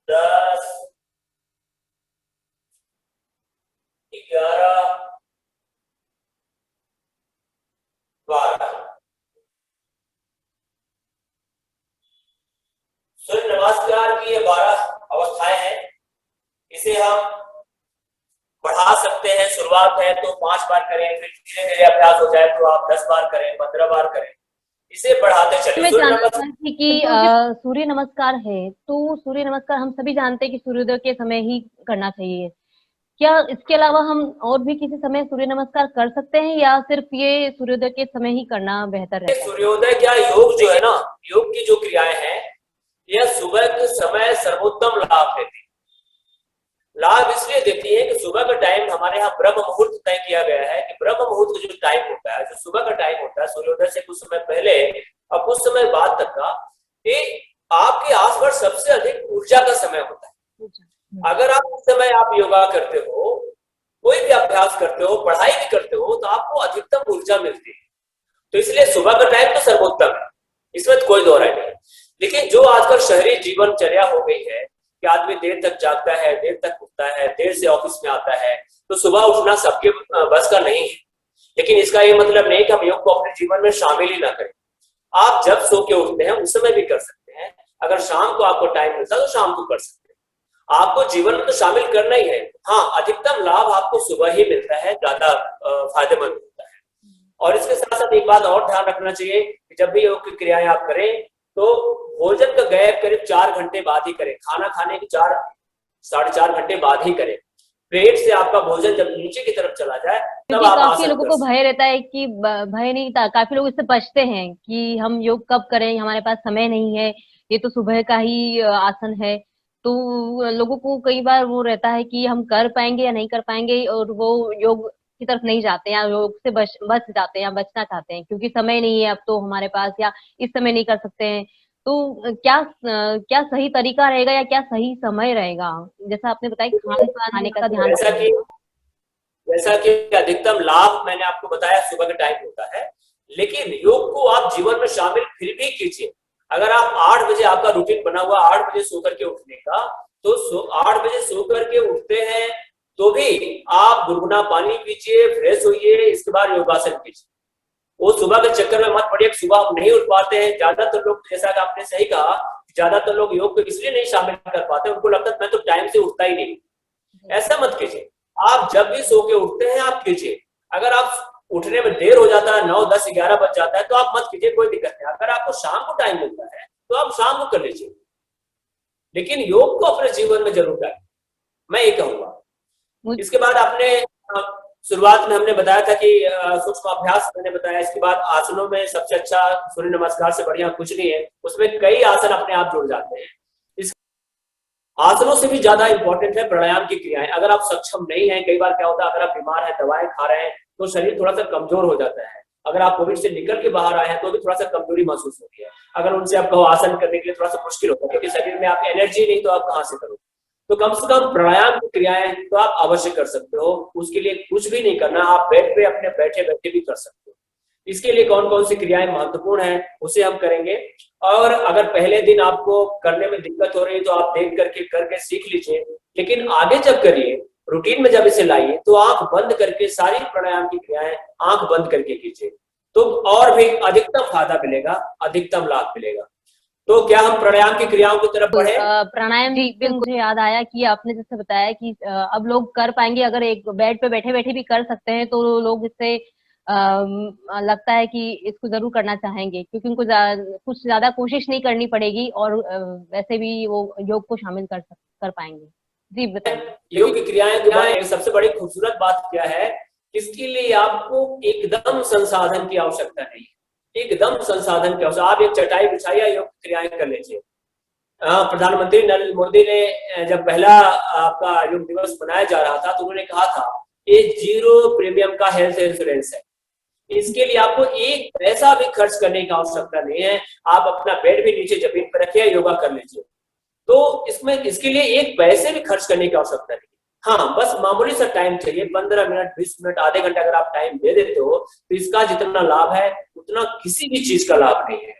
10, 11, 12। सूर्य नमस्कार की ये 12 अवस्थाएं हैं। इसे हम बढ़ा सकते हैं। शुरुआत है तो 5 बार करें, फिर धीरे धीरे अभ्यास हो जाए तो आप 10 बार करें, 15 बार करें, इसे बढ़ाते चलिए। मैं जानना चाहती कि सूर्य नमस्कार है, तो सूर्य नमस्कार हम सभी जानते हैं कि सूर्योदय के समय ही करना चाहिए। क्या इसके अलावा हम और भी किसी समय सूर्य नमस्कार कर सकते हैं या सिर्फ ये सूर्योदय के समय ही करना बेहतर रहता है? सूर्योदय क्या, योग जो है ना, योग की जो क्रियाएं हैं यह सुबह के समय सर्वोत्तम लाभ देती है। लाभ इसलिए देती है कि सुबह का टाइम हमारे यहाँ ब्रह्म मुहूर्त तय किया गया है कि ब्रह्म मुहूर्त जो टाइम होता है, जो सुबह का टाइम होता है, सूर्योदय से कुछ समय पहले और कुछ समय बाद तक का, ये आपके आसपास सबसे अधिक ऊर्जा का समय होता है। अगर आप उस समय आप योगा करते हो, कोई भी अभ्यास करते हो, पढ़ाई भी करते हो, तो आपको अधिकतम ऊर्जा मिलती है। तो इसलिए सुबह का टाइम तो सर्वोत्तम है, इसमें तो कोई दो राय नहीं। लेकिन जो आजकल शहरी जीवनचर्या हो गई है कि आदमी देर तक जागता है, देर तक उठता है, देर से ऑफिस में आता है, तो सुबह उठना सबके बस का नहीं है। लेकिन इसका ये मतलब नहीं कि हम योग को अपने जीवन में शामिल ही ना करें। आप जब सो के उठते हैं उस समय भी कर सकते हैं। अगर शाम को आपको टाइम मिलता है तो शाम को कर सकते हैं। आपको जीवन में तो शामिल करना ही है। हाँ, अधिकतम लाभ आपको सुबह ही मिलता है, ज्यादा फायदेमंद होता है। और इसके साथ साथ एक बात और ध्यान रखना चाहिए कि जब भी योग की क्रियाएं आप करें तो भोजन का गैप करीब 4 घंटे बाद ही करें। खाना खाने के 4 साढ़े 4 घंटे बाद ही करें। पेट से आपका भोजन जब नीचे की तरफ चला जाए तब आप काफी लोगों को भय रहता है कि भय नहीं था, काफी लोग इससे बचते हैं कि हम योग कब करें, हमारे पास समय नहीं है, ये तो सुबह का ही आसन है। तो लोगों को कई बार वो रहता है कि हम कर पाएंगे या नहीं कर पाएंगे, और वो योग की तरफ नहीं जाते हैं, या योग से बच जाते हैं, या बचना चाहते हैं क्योंकि समय नहीं है अब तो हमारे पास, या इस समय नहीं कर सकते हैं। तो क्या सही तरीका रहेगा या क्या सही समय रहेगा? जैसा आपने बताया खान पान खाने का ध्यान जैसा रखना कि होगा। जैसा कि अधिकतम लाभ मैंने आपको बताया सुबह का टाइम होता है, लेकिन योग को आप जीवन में शामिल फिर भी कीजिए। अगर आप 8 बजे आपका रूटीन बना हुआ 8 बजे सो करके उठने का, तो 8 बजे सो करके उठते हैं तो भी आप गुनगुना पानी पीजिए, फ्रेश होइए, इसके बाद योगासन कीजिए। वो सुबह के चक्कर में मत पड़िए, सुबह हम नहीं उठ पाते हैं। ज्यादातर लोग, जैसा कि आपने सही कहा, ज्यादातर लोग योग को इसलिए नहीं शामिल कर पाते, उनको लगता है मैं तो टाइम से उठता ही नहीं। ऐसा मत कीजिए। आप जब भी सो के उठते हैं आप कीजिए। अगर आप उठने में देर हो जाता है, 9, 10, 11 बज जाता है, तो आप मत कीजिए, कोई दिक्कत नहीं। अगर आपको शाम को टाइम मिलता है तो आप शाम को कर लीजिए, लेकिन योग को अपने जीवन में जरूर डालें, मैं ये कहूंगा। इसके बाद आपने शुरुआत में हमने बताया था कि सूक्ष्म अभ्यास मैंने बताया। इसके बाद आसनों में सबसे अच्छा सूर्य नमस्कार से बढ़िया कुछ नहीं है, उसमें कई आसन अपने आप जुड़ जाते हैं। इस आसनों से भी ज्यादा इंपॉर्टेंट है प्राणायाम की क्रियाएं। अगर आप सक्षम नहीं है, कई बार क्या होता है, अगर आप बीमार हैं, दवाएं खा रहे हैं, तो शरीर थोड़ा सा कमजोर हो जाता है। अगर आप कोविड से निकल के बाहर आए हैं तो भी थोड़ा सा कमजोरी महसूस होती है। अगर उनसे आप कहो आसन करने के लिए, थोड़ा सा मुश्किल होता है क्योंकि शरीर में आप एनर्जी नहीं, तो आप कहाँ से करोगे। तो कम से कम प्राणायाम की क्रियाएं तो आप अवश्य कर सकते हो। उसके लिए कुछ भी नहीं करना, आप बेड पे अपने बैठे बैठे भी कर सकते हो। इसके लिए कौन कौन सी क्रियाएं महत्वपूर्ण है उसे हम करेंगे। और अगर पहले दिन आपको करने में दिक्कत हो रही है तो आप देख करके सीख लीजिए, लेकिन आगे जब करिए, रूटीन में जब इसे लाइए, तो आंख बंद करके सारी प्राणायाम की क्रियाएं आंख बंद करके कीजिए, तो और भी अधिकतम फायदा मिलेगा, अधिकतम लाभ मिलेगा। तो क्या हम प्राणायाम की क्रियाओं की तरफ बढ़े? प्राणायाम जी, बिल्कुल मुझे याद आया कि आपने जैसे बताया कि अब लोग कर पाएंगे, अगर एक बेड पे बैठे बैठे भी कर सकते हैं तो लोग इससे लगता है कि इसको जरूर करना चाहेंगे, क्योंकि उनको कुछ ज्यादा कोशिश नहीं करनी पड़ेगी, और वैसे भी वो योग को शामिल कर पाएंगे। जी बताइए। योग की क्रियाएं सबसे बड़ी खूबसूरत बात क्या है, इसके लिए आपको एकदम संसाधन की आवश्यकता नहीं है, एकदम संसाधन की आवश्यकता। आप एक चटाई बिछाइए, योग क्रियाएं कर लीजिए। प्रधानमंत्री नरेंद्र मोदी ने जब पहला आपका योग दिवस मनाया जा रहा था तो उन्होंने कहा था ये 0 प्रीमियम का हेल्थ इंश्योरेंस है। इसके लिए आपको एक पैसा भी खर्च करने की आवश्यकता नहीं है। आप अपना बेड भी नीचे जमीन पर रखिए, योगा कर लीजिए। तो इसके लिए एक पैसे भी खर्च करने की आवश्यकता नहीं। हाँ, बस मामूली सा टाइम चाहिए, 15 मिनट, 20 मिनट, आधे घंटे अगर आप टाइम दे देते हो तो इसका जितना लाभ है उतना किसी भी चीज का लाभ नहीं है।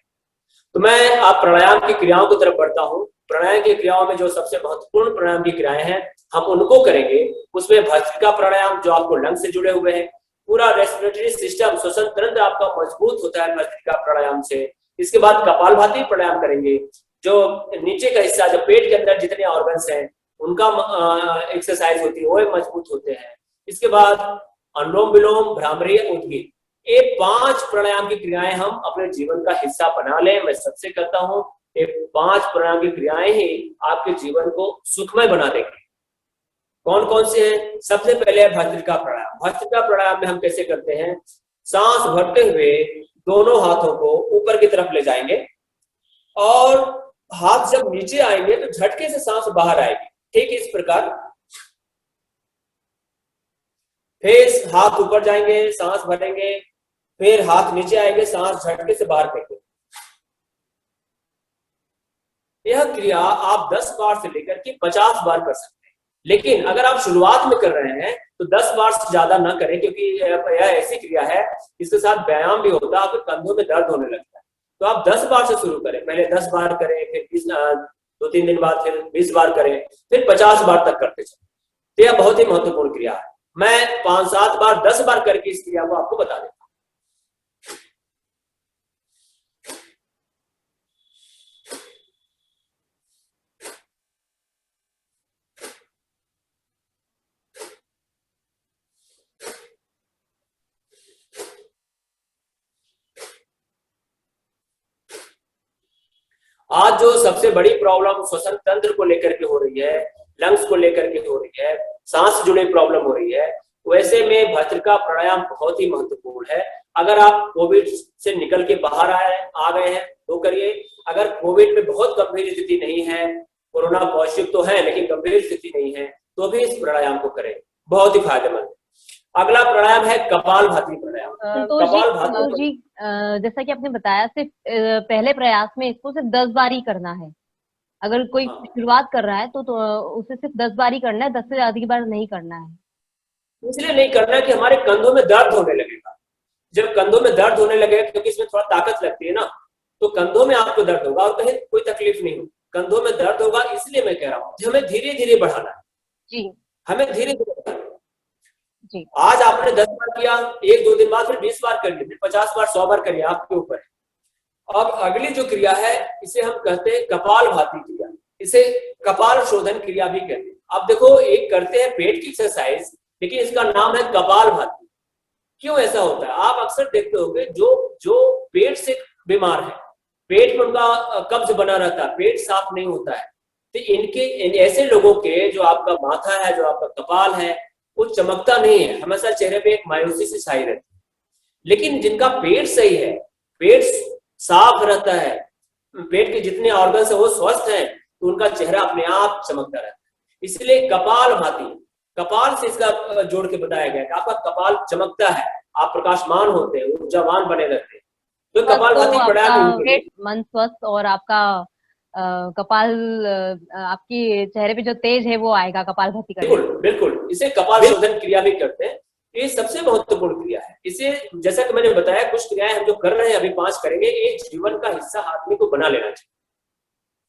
तो मैं आप प्राणायाम की क्रियाओं की तरफ बढ़ता हूँ। प्राणायाम की क्रियाओं में जो सबसे महत्वपूर्ण प्राणायाम की क्रियाएं हैं हम उनको करेंगे। उसमें भस्त्रिका प्राणायाम जो आपको लंग से जुड़े हुए हैं, पूरा रेस्पिरेटरी सिस्टम, श्वसन तंत्र आपका मजबूत होता है भस्त्रिका प्राणायाम से। इसके बाद कपालभाति प्राणायाम करेंगे, जो नीचे का हिस्सा, जो पेट के अंदर जितने ऑर्गन्स हैं उनका एक्सरसाइज होती है, वो मजबूत होते हैं। इसके बाद अनुलोम विलोम, भ्रामरी, उद्गीत, ये 5 प्राणायाम की क्रियाएं हम अपने जीवन का हिस्सा बना लें। मैं सबसे कहता हूं ये 5 प्राणायाम की क्रियाएं ही आपके जीवन को सुखमय बना देंगे। कौन कौन से हैं? सबसे पहले है भस्त्रिका प्राणायाम। भस्त्रिका प्राणायाम में हम कैसे करते हैं, सांस भरते हुए दोनों हाथों को ऊपर की तरफ ले जाएंगे, और हाथ जब नीचे आएंगे तो झटके से सांस बाहर आएगी, ठीक इस प्रकार। फिर हाथ ऊपर जाएंगे, सांस भरेंगे, फिर हाथ नीचे आएंगे, सांस झटके से बाहर फेंकेंगे। यह क्रिया आप 10 बार से लेकर के 50 बार कर सकते हैं, लेकिन अगर आप शुरुआत में कर रहे हैं तो 10 बार से ज्यादा ना करें, क्योंकि यह ऐसी क्रिया है इसके साथ व्यायाम भी होता है, आपके कंधों में दर्द होने लगता है। तो आप 10 बार से शुरू करें, पहले 10 बार करें, फिर 2-3 दिन बाद फिर 20 बार करें, फिर 50 बार तक करते चलें। तो यह बहुत ही महत्वपूर्ण क्रिया है। मैं 5-7 बार 10 बार करके इस क्रिया को आपको बता देता हूं। आज जो सबसे बड़ी प्रॉब्लम श्वसन तंत्र को लेकर के हो रही है, लंग्स को लेकर के हो रही है, सांस से जुड़े प्रॉब्लम हो रही है, वैसे में भस्त्रिका प्राणायाम बहुत ही महत्वपूर्ण है। अगर आप कोविड से निकल के बाहर आ गए हैं तो करिए। अगर कोविड में बहुत गंभीर स्थिति नहीं है कोरोना पॉजिटिव तो है लेकिन गंभीर स्थिति नहीं है, तो भी इस प्राणायाम को करें, बहुत ही फायदेमंद है। अगला प्राणायाम है कपालभाति प्राणायाम। संतोष जी, जैसा कि आपने बताया, सिर्फ पहले प्रयास में इसको सिर्फ 10 बार ही करना है। अगर कोई शुरुआत कर रहा है तो उसे सिर्फ 10 बार ही करना है, 10 से ज्यादा बार नहीं करना है। इसलिए नहीं करना है कि हमारे कंधों में दर्द होने लगेगा। जब कंधों में दर्द होने लगेगा, क्योंकि इसमें थोड़ा ताकत लगती है ना, तो कंधों में आपको दर्द होगा और कहीं कोई तकलीफ नहीं होगी, कंधों में दर्द होगा। इसलिए मैं कह रहा हूँ हमें धीरे धीरे बढ़ाना है जी, हमें धीरे धीरे बढ़ाना है। जी, आज आपने 10 बार किया, 1-2 दिन बाद फिर 20 बार करिए, फिर 50 बार, 100 बार करिए, आपके ऊपर है। अब अगली जो क्रिया है इसे हम कहते हैं कपालभाति क्रिया, इसे कपाल शोधन क्रिया भी कहते हैं। अब देखो, एक करते हैं पेट की एक्सरसाइज, लेकिन इसका नाम है कपालभाति। क्यों ऐसा होता है? आप अक्सर देखते होंगे जो पेट से बीमार है, पेट में उनका कब्ज बना रहता है, पेट साफ नहीं होता है, तो ऐसे लोगों के जो आपका माथा है, जो आपका कपाल है, वो चमकता नहीं है, हमेशा चेहरे पे एक मायूसी से छाई रहती है। लेकिन जिनका पेट सही है, पेट साफ रहता है, पेट के जितने ऑर्गन्स है वो स्वस्थ हैं, तो उनका चेहरा अपने आप चमकता रहता है। इसलिए कपालभाति, कपाल से इसका जोड़ के बताया गया कि आपका कपाल चमकता है, आप प्रकाशमान होते हैं, ऊर्जावान बने रहते हैं। तो कपालभाति प्राणायाम, मन स्वस्थ और आपका कपाल, आपकी चेहरे पे जो तेज है वो आएगा कपालभाति करने। बिल्कुल बिल्कुल, इसे कपाल शोधन क्रिया भी करते हैं। ये सबसे महत्वपूर्ण क्रिया है। इसे, जैसा कि मैंने बताया, कुछ क्रियाएं हम जो कर रहे हैं, अभी 5 करेंगे, ये जीवन का हिस्सा आदमी को बना लेना चाहिए।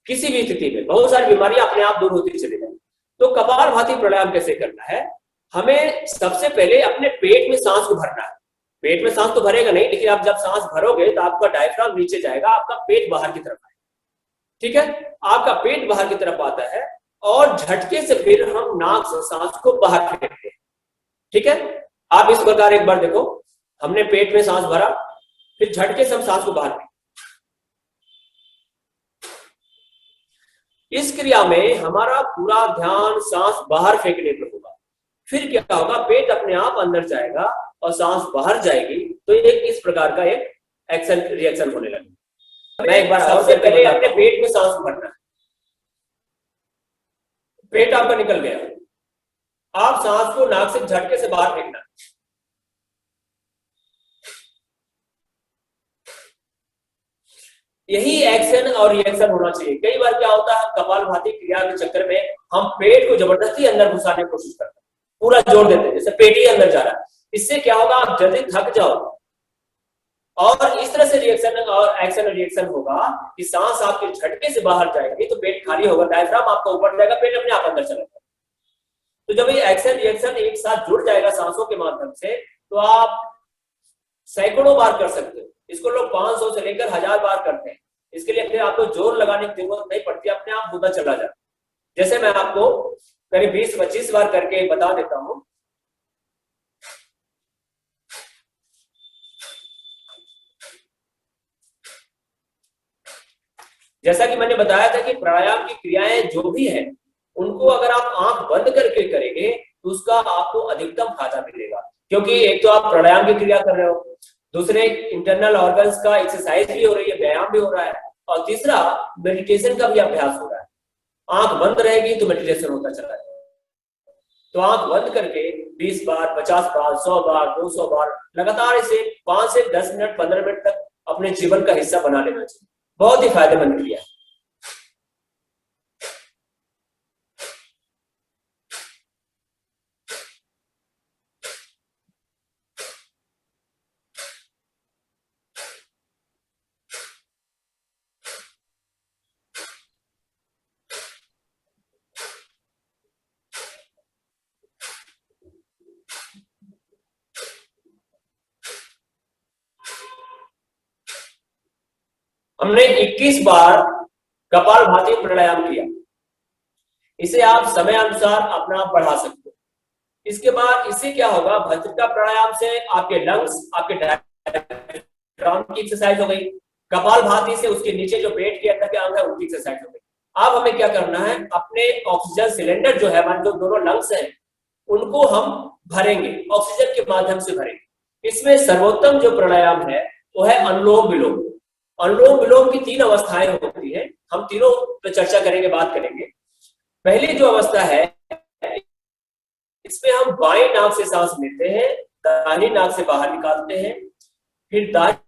किसी भी स्थिति में बहुत सारी बीमारियां अपने आप दूर होती चली जाए। तो कपालभाति प्राणायाम कैसे करना है? हमें सबसे पहले अपने पेट में सांस को भरना है। पेट में सांस तो भरेगा नहीं, लेकिन आप जब सांस भरोगे तो आपका डायफ्राम नीचे जाएगा, आपका पेट बाहर की तरफ आएगा। ठीक है, आपका पेट बाहर की तरफ आता है और झटके से फिर हम नाक से सांस को बाहर फेंकते हैं। ठीक है, आप इस प्रकार एक बार देखो, हमने पेट में सांस भरा, फिर झटके से हम सांस को बाहर फेंकते। इस क्रिया में हमारा पूरा ध्यान सांस बाहर फेंकने पर होगा। फिर क्या होगा? पेट अपने आप अंदर जाएगा और सांस बाहर जाएगी, तो एक इस प्रकार का एक एक्शन रिएक्शन होने लगेगा। मैं एक बार सबसे पहले अपने पेट में सांस भरना है। पेट आपका निकल गया, आप सांस को नाक से झटके से बाहर फेंकना। यही एक्शन और रिएक्शन होना चाहिए। कई बार क्या होता है, कपालभाति क्रिया के चक्कर में हम पेट को जबरदस्ती अंदर घुसाने की कोशिश करते हैं, पूरा जोर देते हैं, जैसे पेट ही अंदर जा रहा है। इससे क्या होगा? आप जल्दी थक जाओ और इस तरह से रिएक्शन और एक्शन और रिएक्शन होगा कि सांस आपके झटके से बाहर जाएगी तो पेट खाली होगा, डायफ्राम आपका ऊपर जाएगा, पेट अपने आप अंदर चला जाएगा। तो जब ये एक्शन रिएक्शन एक साथ जुड़ जाएगा सांसों के माध्यम से, तो आप सैकड़ों बार कर सकते हो। इसको लोग 500 से लेकर 1000 बार करते हैं। इसके लिए फिर आपको जोर लगाने की जरूरत नहीं पड़ती, अपने आप होता चला जाता। जैसे मैं आपको करीब 20-25 बार करके बता देता हूं। जैसा कि मैंने बताया था कि प्राणायाम की क्रियाएं जो भी है, उनको अगर आप आंख बंद करके करेंगे तो उसका आपको अधिकतम फायदा मिलेगा। क्योंकि एक तो आप प्राणायाम की क्रिया कर रहे हो, दूसरे इंटरनल ऑर्गन्स का एक्सरसाइज भी हो रही है, व्यायाम भी हो रहा है, और तीसरा मेडिटेशन का भी अभ्यास हो रहा है। आंख बंद रहेगी तो मेडिटेशन होता चला जाएगा। तो आंख बंद करके 20 बार, 50 बार, 100 बार, 200 बार लगातार इसे 5 से 10 मिनट, 15 मिनट तक अपने जीवन का हिस्सा बना लेना चाहिए। बहुत ही फायदेमंद क्रिया है। हमने 21 बार कपालभाति प्राणायाम किया। इसे आप समय अनुसार अपना बढ़ा सकते हो। इसके बाद इससे क्या होगा? भस्त्रिका प्राणायाम से आपके लंग्स, आपके डायफ्राम की एक्सरसाइज हो गई। कपालभाति से उसके नीचे जो पेट के अंदर के अंग है उनकी एक्सरसाइज हो गई। अब हमें क्या करना है? अपने ऑक्सीजन सिलेंडर जो है, हमारे जो दोनों लंग्स हैं, उनको हम भरेंगे, ऑक्सीजन के माध्यम से भरेंगे। इसमें सर्वोत्तम जो प्राणायाम है वो है अनुलोम विलोम। अनुलोम विलोम की 3 अवस्थाएं होती हैं, हम तीनों पे चर्चा करेंगे, बात करेंगे। पहली जो अवस्था है, इसमें हम बाएं नाक से सांस लेते हैं, दाहिनी नाक से बाहर निकालते हैं, फिर दाहिनी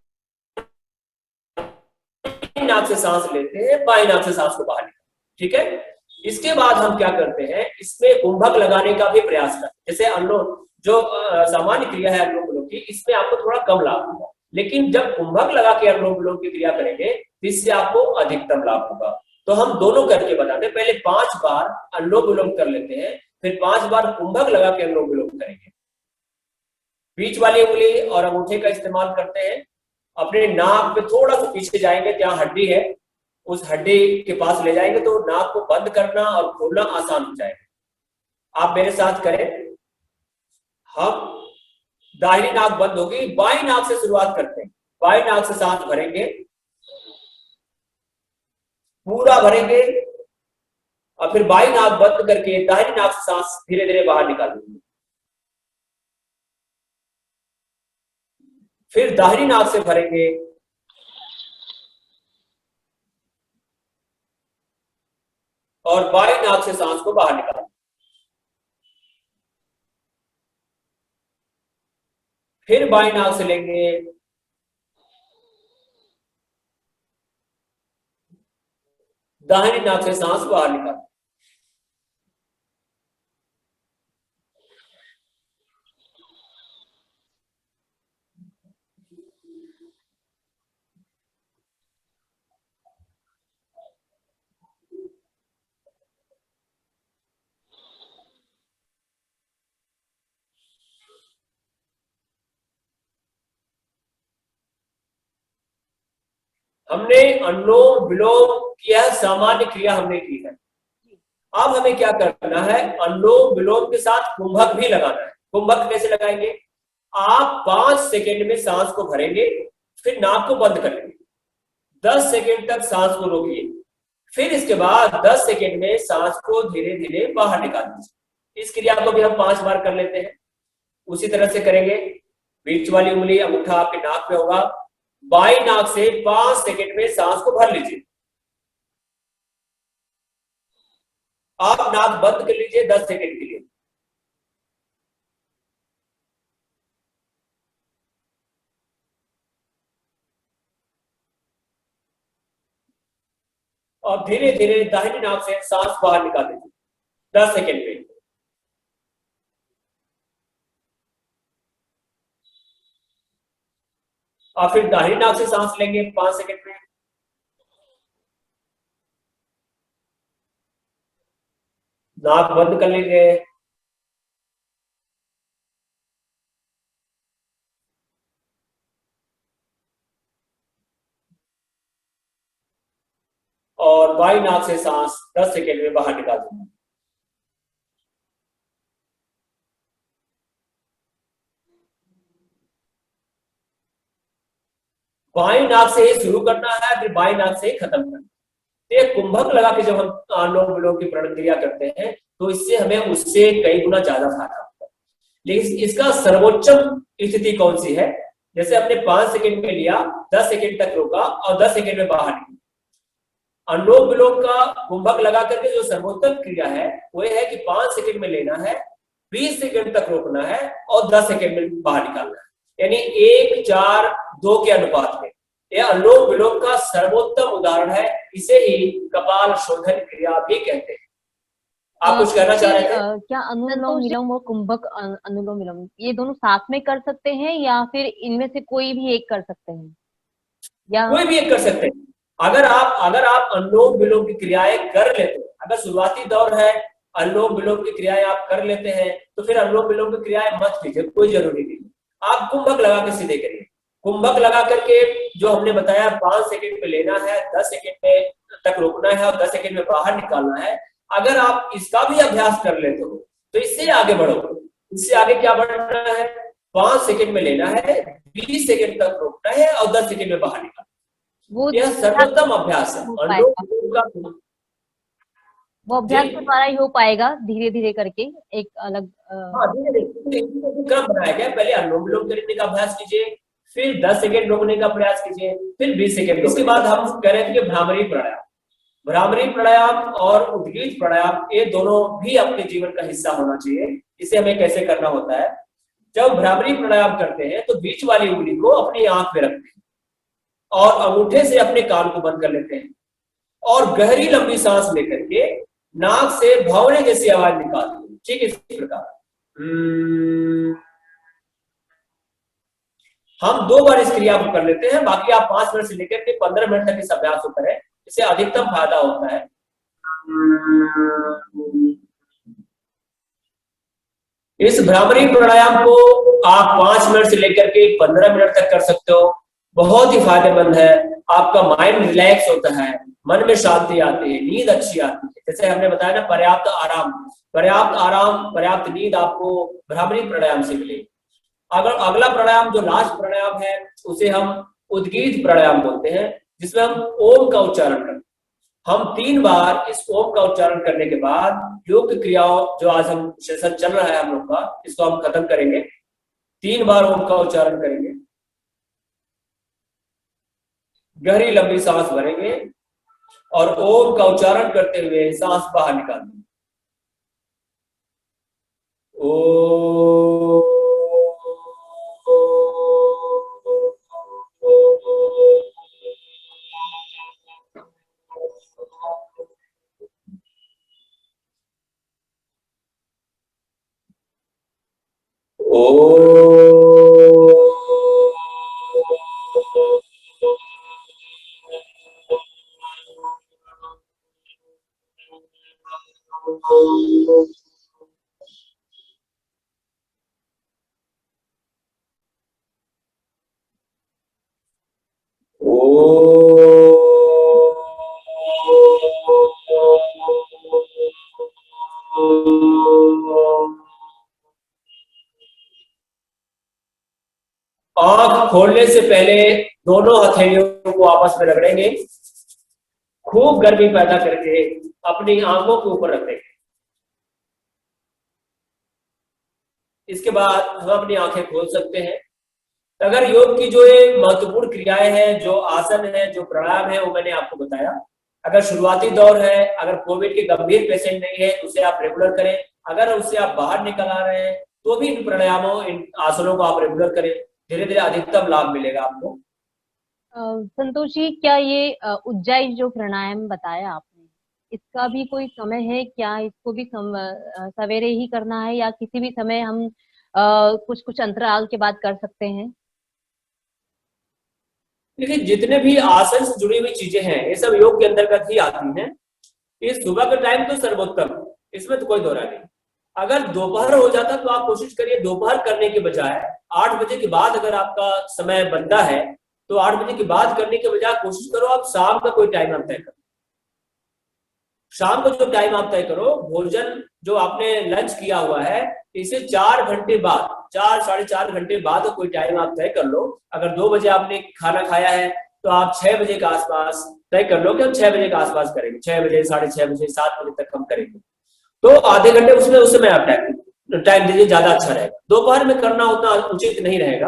नाक से सांस लेते हैं, बाएं नाक से सांस को बाहर निकालते हैं। ठीक है। इसके बाद हम क्या करते हैं, इसमें कुंभक लगाने का भी प्रयास करते हैं। जैसे अनुलोम जो सामान्य क्रिया है अनुलोम विलोम की, इसमें आपको थोड़ा कम लाभ होगा, लेकिन जब कुंभक लगा के अनुलोम विलोम की क्रिया करेंगे तो इससे आपको अधिकतम लाभ होगा। तो हम दोनों करके बताते हैं। पहले 5 बार अनुलोम विलोम कर लेते हैं, फिर 5 बार कुंभक लगा के अनुलोम विलोम करेंगे। बीच वाली उंगली और अंगूठे का इस्तेमाल करते हैं। अपने नाक पे थोड़ा सा पीछे जाएंगे, जहां हड्डी है उस हड्डी के पास ले जाएंगे तो नाक को बंद करना और खोलना आसान हो जाएगा। आप मेरे साथ करें। हम दाहिनी नाक बंद होगी, बाईं नाक से शुरुआत करते हैं। बाईं नाक से सांस भरेंगे, पूरा भरेंगे और फिर बाईं नाक बंद करके दाहिनी नाक से सांस धीरे धीरे बाहर निकालेंगे। फिर दाहिनी नाक से भरेंगे और बाईं नाक से सांस को बाहर निकालेंगे। फिर बाईं नाक से लेंगे, दाहिनी नाक से सांस बाहर निकालेंगे। हमने अनुलोम विलोम किया, सामान्य क्रिया हमने की है। अब हमें क्या करना है, अनुलोम विलोम के साथ कुंभक भी लगाना है। कुंभक कैसे लगाएंगे, आप 5 सेकेंड में सांस को भरेंगे, फिर नाक को बंद कर लेंगे, 10 सेकेंड तक सांस को रोकिए, फिर इसके बाद 10 सेकेंड में सांस को धीरे धीरे बाहर निकाल दीजिए। इस क्रिया को भी हम 5 बार कर लेते हैं। उसी तरह से करेंगे। बीच वाली उंगली अंगूठा आपके नाक पे होगा, बाईं नाक से 5 सेकेंड में सांस को भर लीजिए। आप नाक बंद कर लीजिए 10 सेकेंड के लिए। और धीरे धीरे दाहिनी नाक से सांस बाहर निकाल दीजिए 10 सेकेंड में। और फिर दाहिनी नाक से सांस लेंगे 5 सेकेंड में। नाक बंद कर लीजिए। और बाईं नाक से सांस 10 सेकेंड में बाहर निकाल दीजिए। बाईं नाक से ही शुरू करना है, फिर बाईं नाक से ही खत्म करना है। तो ये कुंभक लगा के जब हम अनुलोम विलोम की प्रक्रिया करते हैं तो इससे हमें उससे कई गुना ज्यादा फायदा होता है। लेकिन इसका सर्वोच्चम स्थिति कौन सी है, जैसे हमने 5 सेकेंड में लिया, 10 सेकेंड तक रोका और 10 सेकेंड में बाहर निकला। अनुलोम विलोम का कुंभक लगा करके जो सर्वोत्तम क्रिया है वो है कि 5 सेकेंड में लेना है, 20 सेकेंड तक रोकना है और 10 सेकेंड में बाहर निकालना है, यानी 1:4:2 के अनुपात में। यह अनुलोम विलोम का सर्वोत्तम उदाहरण है। इसे ही कपाल शोधन क्रिया भी कहते हैं। आप कुछ कहना चाह रहे थे? क्या अनुलोम विलोम और कुंभक अनुलोम विलोम ये दोनों साथ में कर सकते हैं या फिर इनमें से कोई भी एक कर सकते हैं? या कोई भी एक कर सकते हैं। अगर आप अनुलोम विलोम की क्रियाएं कर लेते हैं, अगर शुरुआती दौर है अनुलोम विलोम की क्रियाएं आप कर लेते हैं तो फिर अनुलोम विलोम की क्रियाएं मत कीजिए, कोई जरूरी नहीं। आप कुंभक लगा के सीधे करिए। कुंभक लगा करके जो हमने बताया 5 सेकेंड पे लेना है, 10 सेकेंड में तक रोकना है और 10 सेकेंड में बाहर निकालना है। अगर आप इसका भी अभ्यास कर लेते हो तो इससे आगे बढ़ो। इससे आगे क्या बढ़ना है, 5 सेकेंड में लेना है, 20 सेकेंड तक रोकना है और 10 सेकेंड में बाहर निकालना है। वो यह सर्वोत्तम अभ्यास है। वो अभ्यास के द्वारा ही हो पाएगा, धीरे धीरे करके एक अलग हाँ, धीरे धीरे क्रम बनाया गया। पहले अनुलोम विलोम करने का अभ्यास कीजिए, फिर 10 सेकेंड रोकने का प्रयास कीजिए, फिर 20 सेकेंड। इसके बाद हम कह रहे थे कि भ्रामरी प्राणायाम, भ्रामरी प्राणायाम और उद्गीत प्राणायाम ये दोनों भी अपने जीवन का हिस्सा होना चाहिए। इसे हमें कैसे करना होता है, जब भ्रामरी प्राणायाम करते हैं तो बीच वाली उंगली को अपनी आंख में रखते हैं और अंगूठे से अपने कान को बंद कर लेते हैं और गहरी लंबी सांस लेकर के नाक से भौंकने जैसी आवाज निकालते हैं। ठीक है, इसी प्रकार हम 2 बार इस क्रिया को कर लेते हैं। बाकी आप 5 मिनट से लेकर के 15 मिनट तक इस अभ्यास को करें, इससे अधिकतम फायदा होता है। इस भ्रामरी प्राणायाम को आप 5 मिनट से लेकर के 15 मिनट तक कर सकते हो। बहुत ही फायदेमंद है, आपका माइंड रिलैक्स होता है, मन में शांति आती है, नींद अच्छी आती है। जैसे हमने बताया ना, पर्याप्त आराम, पर्याप्त नींद आपको भ्रामरी प्राणायाम से मिलेगी। अगर अगला प्राणायाम जो लास्ट प्राणायाम है उसे हम उद्गीत प्राणायाम बोलते हैं, जिसमें हम ओम का उच्चारण करते हैं। हम 3 बार इस ओम का उच्चारण करने के बाद योग की क्रियाओं, जो आज हम सेशन चल रहा है हम लोग का, इसको हम खत्म करेंगे। 3 बार ओम का उच्चारण करेंगे, गहरी लंबी सांस भरेंगे और ओम का उच्चारण करते हुए सांस बाहर निकालेंगे। ओ आंख खोलने से पहले दोनों हथेलियों को आपस में रगड़ेंगे, खूब गर्मी पैदा करके अपनी आंखों के ऊपर रख देंगे। इसके बाद हम अपनी आंखें खोल सकते हैं। अगर योग की जो ये महत्वपूर्ण क्रियाएं हैं, जो आसन है, जो प्राणायाम है, वो मैंने आपको बताया। अगर शुरुआती दौर है, अगर कोविड के गंभीर पेशेंट नहीं है, उसे आप रेगुलर करें। अगर उससे आप बाहर निकल आ रहे हैं तो भी इन प्राणायामों, इन आसनों को आप रेगुलर करें। धीरे धीरे अधिकतम लाभ मिलेगा आपको। संतोष जी, क्या ये उज्जाई जो प्राणायाम बताया आपने, इसका भी कोई समय है क्या? इसको भी सवेरे ही करना है या किसी भी समय हम कुछ कुछ अंतराल के बाद कर सकते हैं? देखिए, जितने भी आसन से जुड़ी हुई चीजें हैं ये सब योग के अंतर्गत ही आती हैं। इस सुबह का टाइम तो सर्वोत्तम, इसमें तो कोई दो राय नहीं। अगर दोपहर हो जाता तो आप कोशिश करिए दोपहर करने के बजाय 8 बजे के बाद, अगर आपका समय बनता है तो 8 बजे के बाद करने के बजाय कोशिश करो आप शाम का कोई टाइम आप तय करो। शाम को जो टाइम आप तय करो, भोजन जो आपने लंच किया हुआ है इसे 4 घंटे बाद, 4 साढ़े 4 घंटे बाद कोई टाइम आप तय कर लो। अगर 2 बजे आपने खाना खाया है तो आप 6 बजे के आसपास तय कर लो कि हम 6 बजे के आसपास करेंगे। 6 बजे, साढ़े 6 बजे, 7 बजे तक हम करेंगे। तो आधे घंटे उसमें उस समय आप टाइम दीजिए, ज्यादा अच्छा रहेगा। दोपहर में करना उतना उचित नहीं रहेगा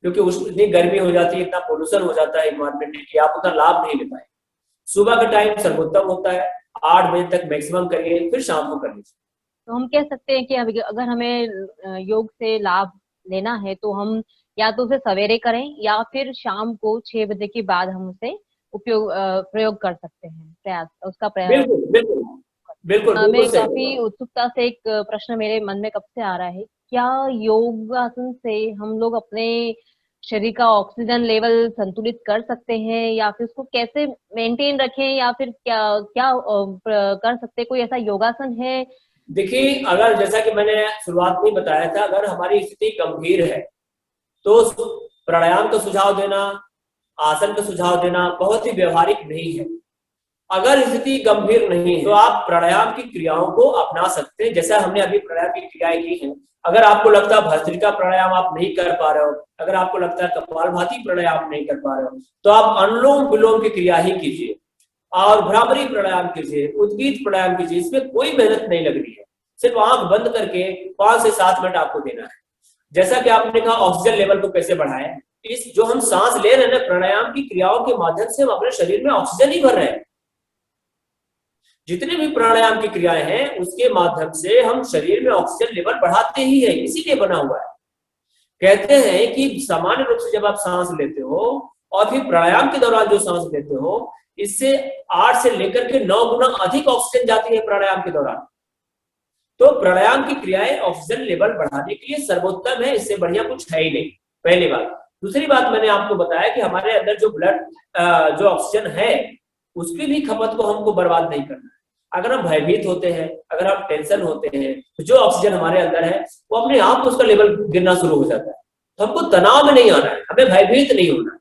क्योंकि इतनी गर्मी हो जाती है, इतना पोल्यूशन हो जाता है इन्वायरमेंट की, आप उतना लाभ नहीं ले पाए। सुबह का टाइम सर्वोत्तम होता है, 8 बजे तक मैक्सिमम करिए, फिर शाम को कर लीजिए। तो हम कह सकते हैं कि अगर हमें योग से लाभ लेना है तो हम या तो उसे सवेरे करें या फिर शाम को 6 बजे के बाद हम उसे प्रयोग कर सकते हैं, प्रयास उसका प्रयास। बिल्कुल बिल्कुल बिल्कुल। मैं काफी उत्सुकता से एक प्रश्न मेरे मन में कब से आ रहा है, क्या योगासन से हम लोग अपने शरीर का ऑक्सीजन लेवल संतुलित कर सकते हैं या फिर उसको कैसे मेंटेन रखें या फिर क्या क्या कर सकते हैं? कोई ऐसा योगासन है? देखिए, अगर जैसा कि मैंने शुरुआत में बताया था, अगर हमारी स्थिति गंभीर है तो प्राणायाम का सुझाव देना, आसन का सुझाव देना बहुत ही व्यवहारिक नहीं है। अगर स्थिति गंभीर नहीं है तो आप प्राणायाम की क्रियाओं को अपना सकते हैं, जैसा हमने अभी प्राणायाम की क्रियाएं की हैं। अगर आपको लगता है भस्त्रिका प्राणायाम आप नहीं कर पा रहे हो, अगर आपको लगता है कपालभाति प्राणायाम नहीं कर पा रहे हो, तो आप अनुलोम विलोम की क्रिया ही कीजिए और भ्रामरी प्राणायाम कीजिए, उद्गीत प्राणायाम कीजिए। इसमें कोई मेहनत नहीं लग रही है, सिर्फ आंख बंद करके 5 से 7 मिनट आपको देना है। जैसा कि आपने कहा ऑक्सीजन लेवल को कैसे बढ़ाएं, इस जो हम सांस ले रहे हैं ना, प्राणायाम की क्रियाओं के माध्यम से हम अपने शरीर में ऑक्सीजन ही भर रहे हैं। जितने भी प्राणायाम की क्रियाएं हैं उसके माध्यम से हम शरीर में ऑक्सीजन लेवल बढ़ाते ही है, इसीलिए बना हुआ है। कहते हैं कि सामान्य रूप से जब आप सांस लेते हो और फिर प्राणायाम के दौरान जो सांस लेते हो, इससे 8 से लेकर के 9 गुना अधिक ऑक्सीजन जाती है प्राणायाम के दौरान। तो प्राणायाम की क्रियाएं ऑक्सीजन लेवल बढ़ाने के लिए सर्वोत्तम है, इससे बढ़िया कुछ है ही नहीं, पहली बात। दूसरी बात, मैंने आपको बताया कि हमारे अंदर जो ब्लड जो ऑक्सीजन है उसकी भी खपत को हमको बर्बाद नहीं करना है। अगर हम भयभीत होते हैं, अगर हम टेंशन होते हैं, तो जो ऑक्सीजन हमारे अंदर है वो अपने आप उसका लेवल गिरना शुरू हो जाता है। तो हमको तनाव में नहीं आना है, हमें भयभीत नहीं होना है।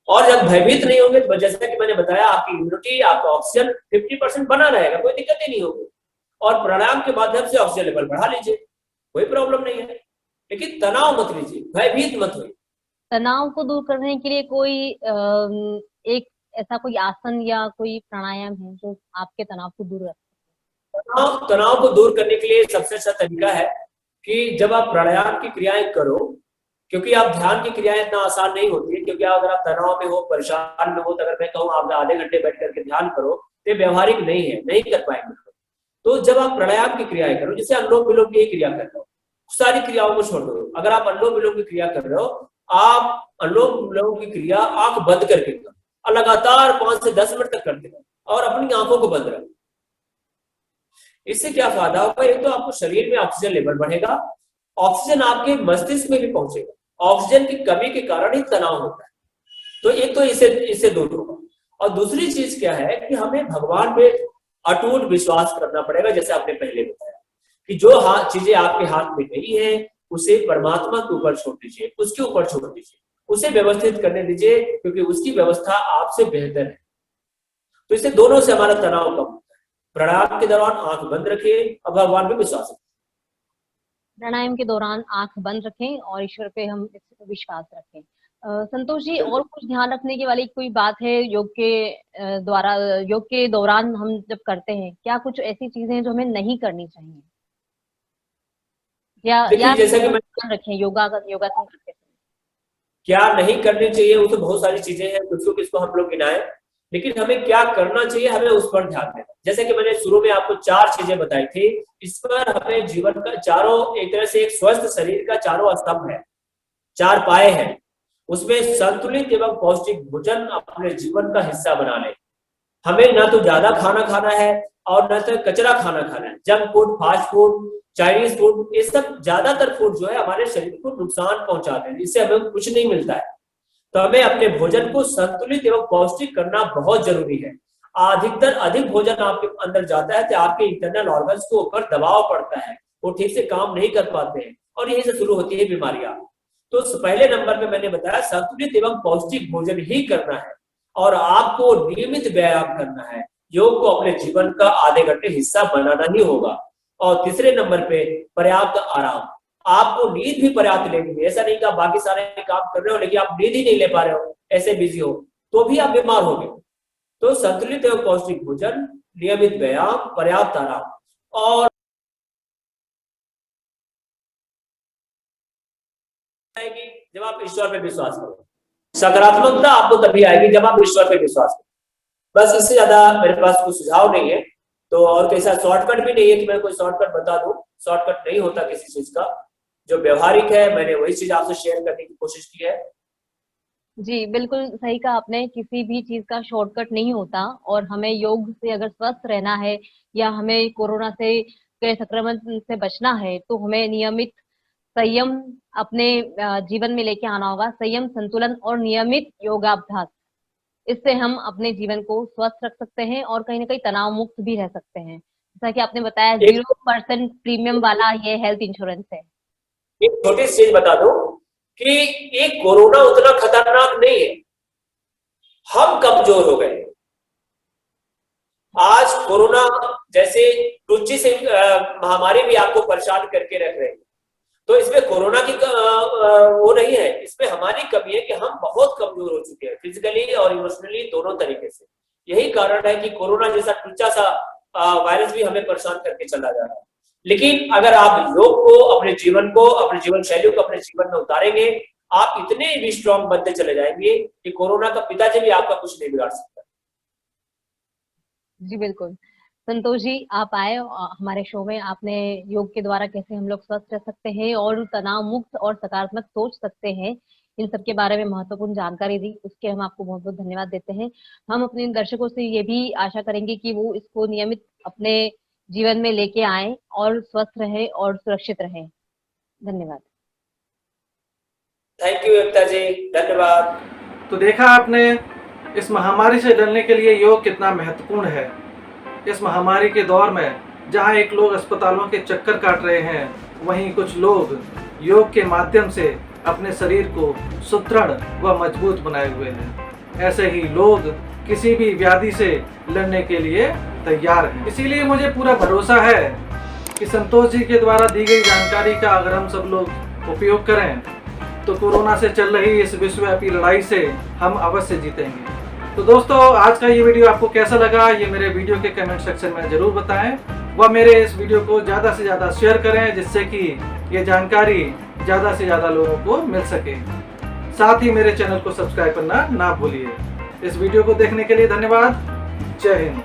और जब भयभीत नहीं होंगे तो जैसे कि मैंने बताया, आपकी इम्यूनिटी, आपका ऑक्सीजन 50% बना रहेगा, कोई दिक्कत ही नहीं होगी। और प्राणायाम के माध्यम से ऑक्सीजन लेवल बढ़ा लीजिए, कोई प्रॉब्लम नहीं है, लेकिन तनाव मत लीजिए, भयभीत मत होइए। तनाव को दूर करने के लिए कोई एक ऐसा कोई आसन या कोई प्राणायाम है जो आपके तनाव को दूर रखे? तनाव को दूर करने के लिए सबसे अच्छा तरीका है कि जब आप प्राणायाम की क्रियाएं करो, क्योंकि आप ध्यान की क्रियाएं इतना आसान नहीं होती है, क्योंकि अगर आप तनाव में हो, परेशान में हो, तो अगर मैं कहूँ आप आधे घंटे बैठ करके ध्यान करो तो ये व्यवहारिक नहीं है, नहीं कर पाएंगे। तो जब आप प्राणायाम की क्रियाएं करो, जैसे अनुलोम विलोम की क्रिया कर रहे हो, सारी क्रियाओं को छोड़ दो। अगर आप अनुलोम विलोम की क्रिया कर रहे हो, आप अनुलोम विलोम की क्रिया आंख बंद करके करो और लगातार 5 से 10 मिनट तक करते रहो और अपनी आंखों को बंद रखो। इससे क्या फायदा होगा? एक तो आपको शरीर में ऑक्सीजन लेवल बढ़ेगा, ऑक्सीजन आपके मस्तिष्क में भी पहुंचेगा। ऑक्सीजन की कमी के कारण ही तनाव होता है, तो एक तो इससे दूर होगा। और दूसरी चीज क्या है कि हमें भगवान पे अटूट विश्वास करना पड़ेगा। जैसे आपने पहले बताया कि जो चीजें आपके हाथ में नहीं है उसे परमात्मा के ऊपर छोड़ दीजिए, उसके ऊपर छोड़ दीजिए, उसे व्यवस्थित करने दीजिए, क्योंकि उसकी व्यवस्था आपसे बेहतर है। तो इससे दोनों से हमारा तनाव कम होता है। प्राणायाम के दौरान आंख बंद रखिए और भगवान पे विश्वास रखिए। प्राणायाम के दौरान आंख बंद रखें और ईश्वर पे हम विश्वास रखें। संतोष जी, और कुछ ध्यान रखने की वाली कोई बात है योग के द्वारा, योग के दौरान हम जब करते हैं, क्या कुछ ऐसी चीजें हैं जो हमें नहीं करनी चाहिए, या जैसा कि मैं रखें योगासन करते समय क्या नहीं करनी चाहिए, वो तो बहुत सारी चीजें हैं, कुछ किसको हम लोग गिनाएं, लेकिन हमें क्या करना चाहिए, हमें उस पर ध्यान देना। जैसे कि मैंने शुरू में आपको 4 चीजें बताई थी, इस पर हमें जीवन का चारों, एक तरह से एक स्वस्थ शरीर का चारों स्तंभ है, 4 पाए हैं, उसमें संतुलित एवं पौष्टिक भोजन अपने जीवन का हिस्सा बना ले। हमें ना तो ज्यादा खाना खाना है और न तो कचरा खाना खाना है। Junk food, fast food, Chinese food, ये सब ज्यादातर फूड जो है हमारे शरीर को नुकसान पहुंचाते हैं, इससे हमें कुछ नहीं मिलता है। तो हमें अपने भोजन को संतुलित एवं पौष्टिक करना बहुत जरूरी है। अधिक भोजन आपके अंदर जाता है तो आपके इंटरनल ऑर्गन्स को ऊपर दबाव पड़ता है, वो ठीक से काम नहीं कर पाते हैं और यहीं से शुरू होती है बीमारियां। तो पहले नंबर पे मैंने बताया संतुलित एवं पौष्टिक भोजन ही करना है और आपको नियमित व्यायाम करना है। योग को अपने जीवन का आधे घंटे हिस्सा बनाना ही होगा। और तीसरे नंबर पे पर्याप्त आराम। आपको नींद भी पर्याप्त लेनी है। ऐसा नहीं कि आप बाकी सारे काम कर रहे हो लेकिन आप नींद ही नहीं ले पा रहे हो, ऐसे बिजी हो, तो भी आप बीमार हो गए। तो संतुलित एवं पौष्टिक भोजन, नियमित व्यायाम, पर्याप्त आराम और जब आप ईश्वर पे विश्वास करो। सकारात्मकता आपको तभी आएगी जब आप ईश्वर पे विश्वास करो। बस इससे ज्यादा मेरे पास कोई सुझाव नहीं है। तो और कैसा शॉर्टकट भी नहीं है कि मैं कोई शॉर्टकट बता दूं, शॉर्टकट नहीं होता किसी चीज का। जो व्यवहारिक है मैंने वही चीज आपसे शेयर करने की कोशिश की है। जी बिल्कुल सही कहा आपने, किसी भी चीज का शॉर्टकट नहीं होता और हमें योग से अगर स्वस्थ रहना है या हमें कोरोना से के संक्रमण से बचना है तो हमें नियमित संयम अपने जीवन में लेके आना होगा। संयम, संतुलन और नियमित योगाभ्यास, इससे हम अपने जीवन को स्वस्थ रख सकते हैं और कहीं ना कहीं तनाव मुक्त भी रह सकते हैं। जैसा कि आपने बताया 0% प्रीमियम वाला ये हेल्थ इंश्योरेंस है। एक छोटी सी चीज बता दो कि ये कोरोना उतना खतरनाक नहीं है, हम कमजोर हो गए। आज कोरोना जैसे रुचि से महामारी भी आपको परेशान करके रख रहे हैं, तो इसमें कोरोना की वो नहीं है, इसमें हमारी कमी है कि हम बहुत कमजोर हो चुके हैं फिजिकली और इमोशनली दोनों तरीके से। यही कारण है कि कोरोना जैसा टुच्चा सा वायरस भी हमें परेशान करके चला जा रहा है। लेकिन अगर आप योग को, अपने जीवन को, अपने जीवन शैली को अपने जीवन में उतारेंगे, आप इतने भी स्ट्रांग बनते चले जाएंगे कि कोरोना का पिताजी भी आपका कुछ नहीं बिगाड़ सकता। जी बिल्कुल। संतोष जी, आप आए हमारे शो में, आपने योग के द्वारा कैसे हम लोग स्वस्थ रह सकते हैं और तनाव मुक्त और सकारात्मक सोच सकते हैं, इन सब के बारे में महत्वपूर्ण जानकारी दी, उसके हम आपको बहुत बहुत धन्यवाद देते हैं। हम अपने दर्शकों से ये भी आशा करेंगे कि वो इसको नियमित अपने जीवन में लेके आए और स्वस्थ रहे और सुरक्षित रहे। धन्यवाद। थैंक यू एकता जी, धन्यवाद। तो देखा आपने इस महामारी से लड़ने के लिए योग कितना महत्वपूर्ण है। इस महामारी के दौर में जहां एक लोग अस्पतालों के चक्कर काट रहे हैं, वहीं कुछ लोग योग के माध्यम से अपने शरीर को सुदृढ़ व मजबूत बनाए हुए हैं। ऐसे ही लोग किसी भी व्याधि से लड़ने के लिए तैयार हैं। इसीलिए मुझे पूरा भरोसा है कि संतोष जी के द्वारा दी गई जानकारी का अगर हम सब लोग उपयोग करें तो कोरोना से चल रही इस विश्वव्यापी लड़ाई से हम अवश्य जीतेंगे। तो दोस्तों, आज का ये वीडियो आपको कैसा लगा, ये मेरे वीडियो के कमेंट सेक्शन में जरूर बताएं व मेरे इस वीडियो को ज़्यादा से ज़्यादा शेयर करें, जिससे कि ये जानकारी ज़्यादा से ज़्यादा लोगों को मिल सके। साथ ही मेरे चैनल को सब्सक्राइब करना ना भूलिए। इस वीडियो को देखने के लिए धन्यवाद। जय हिंद।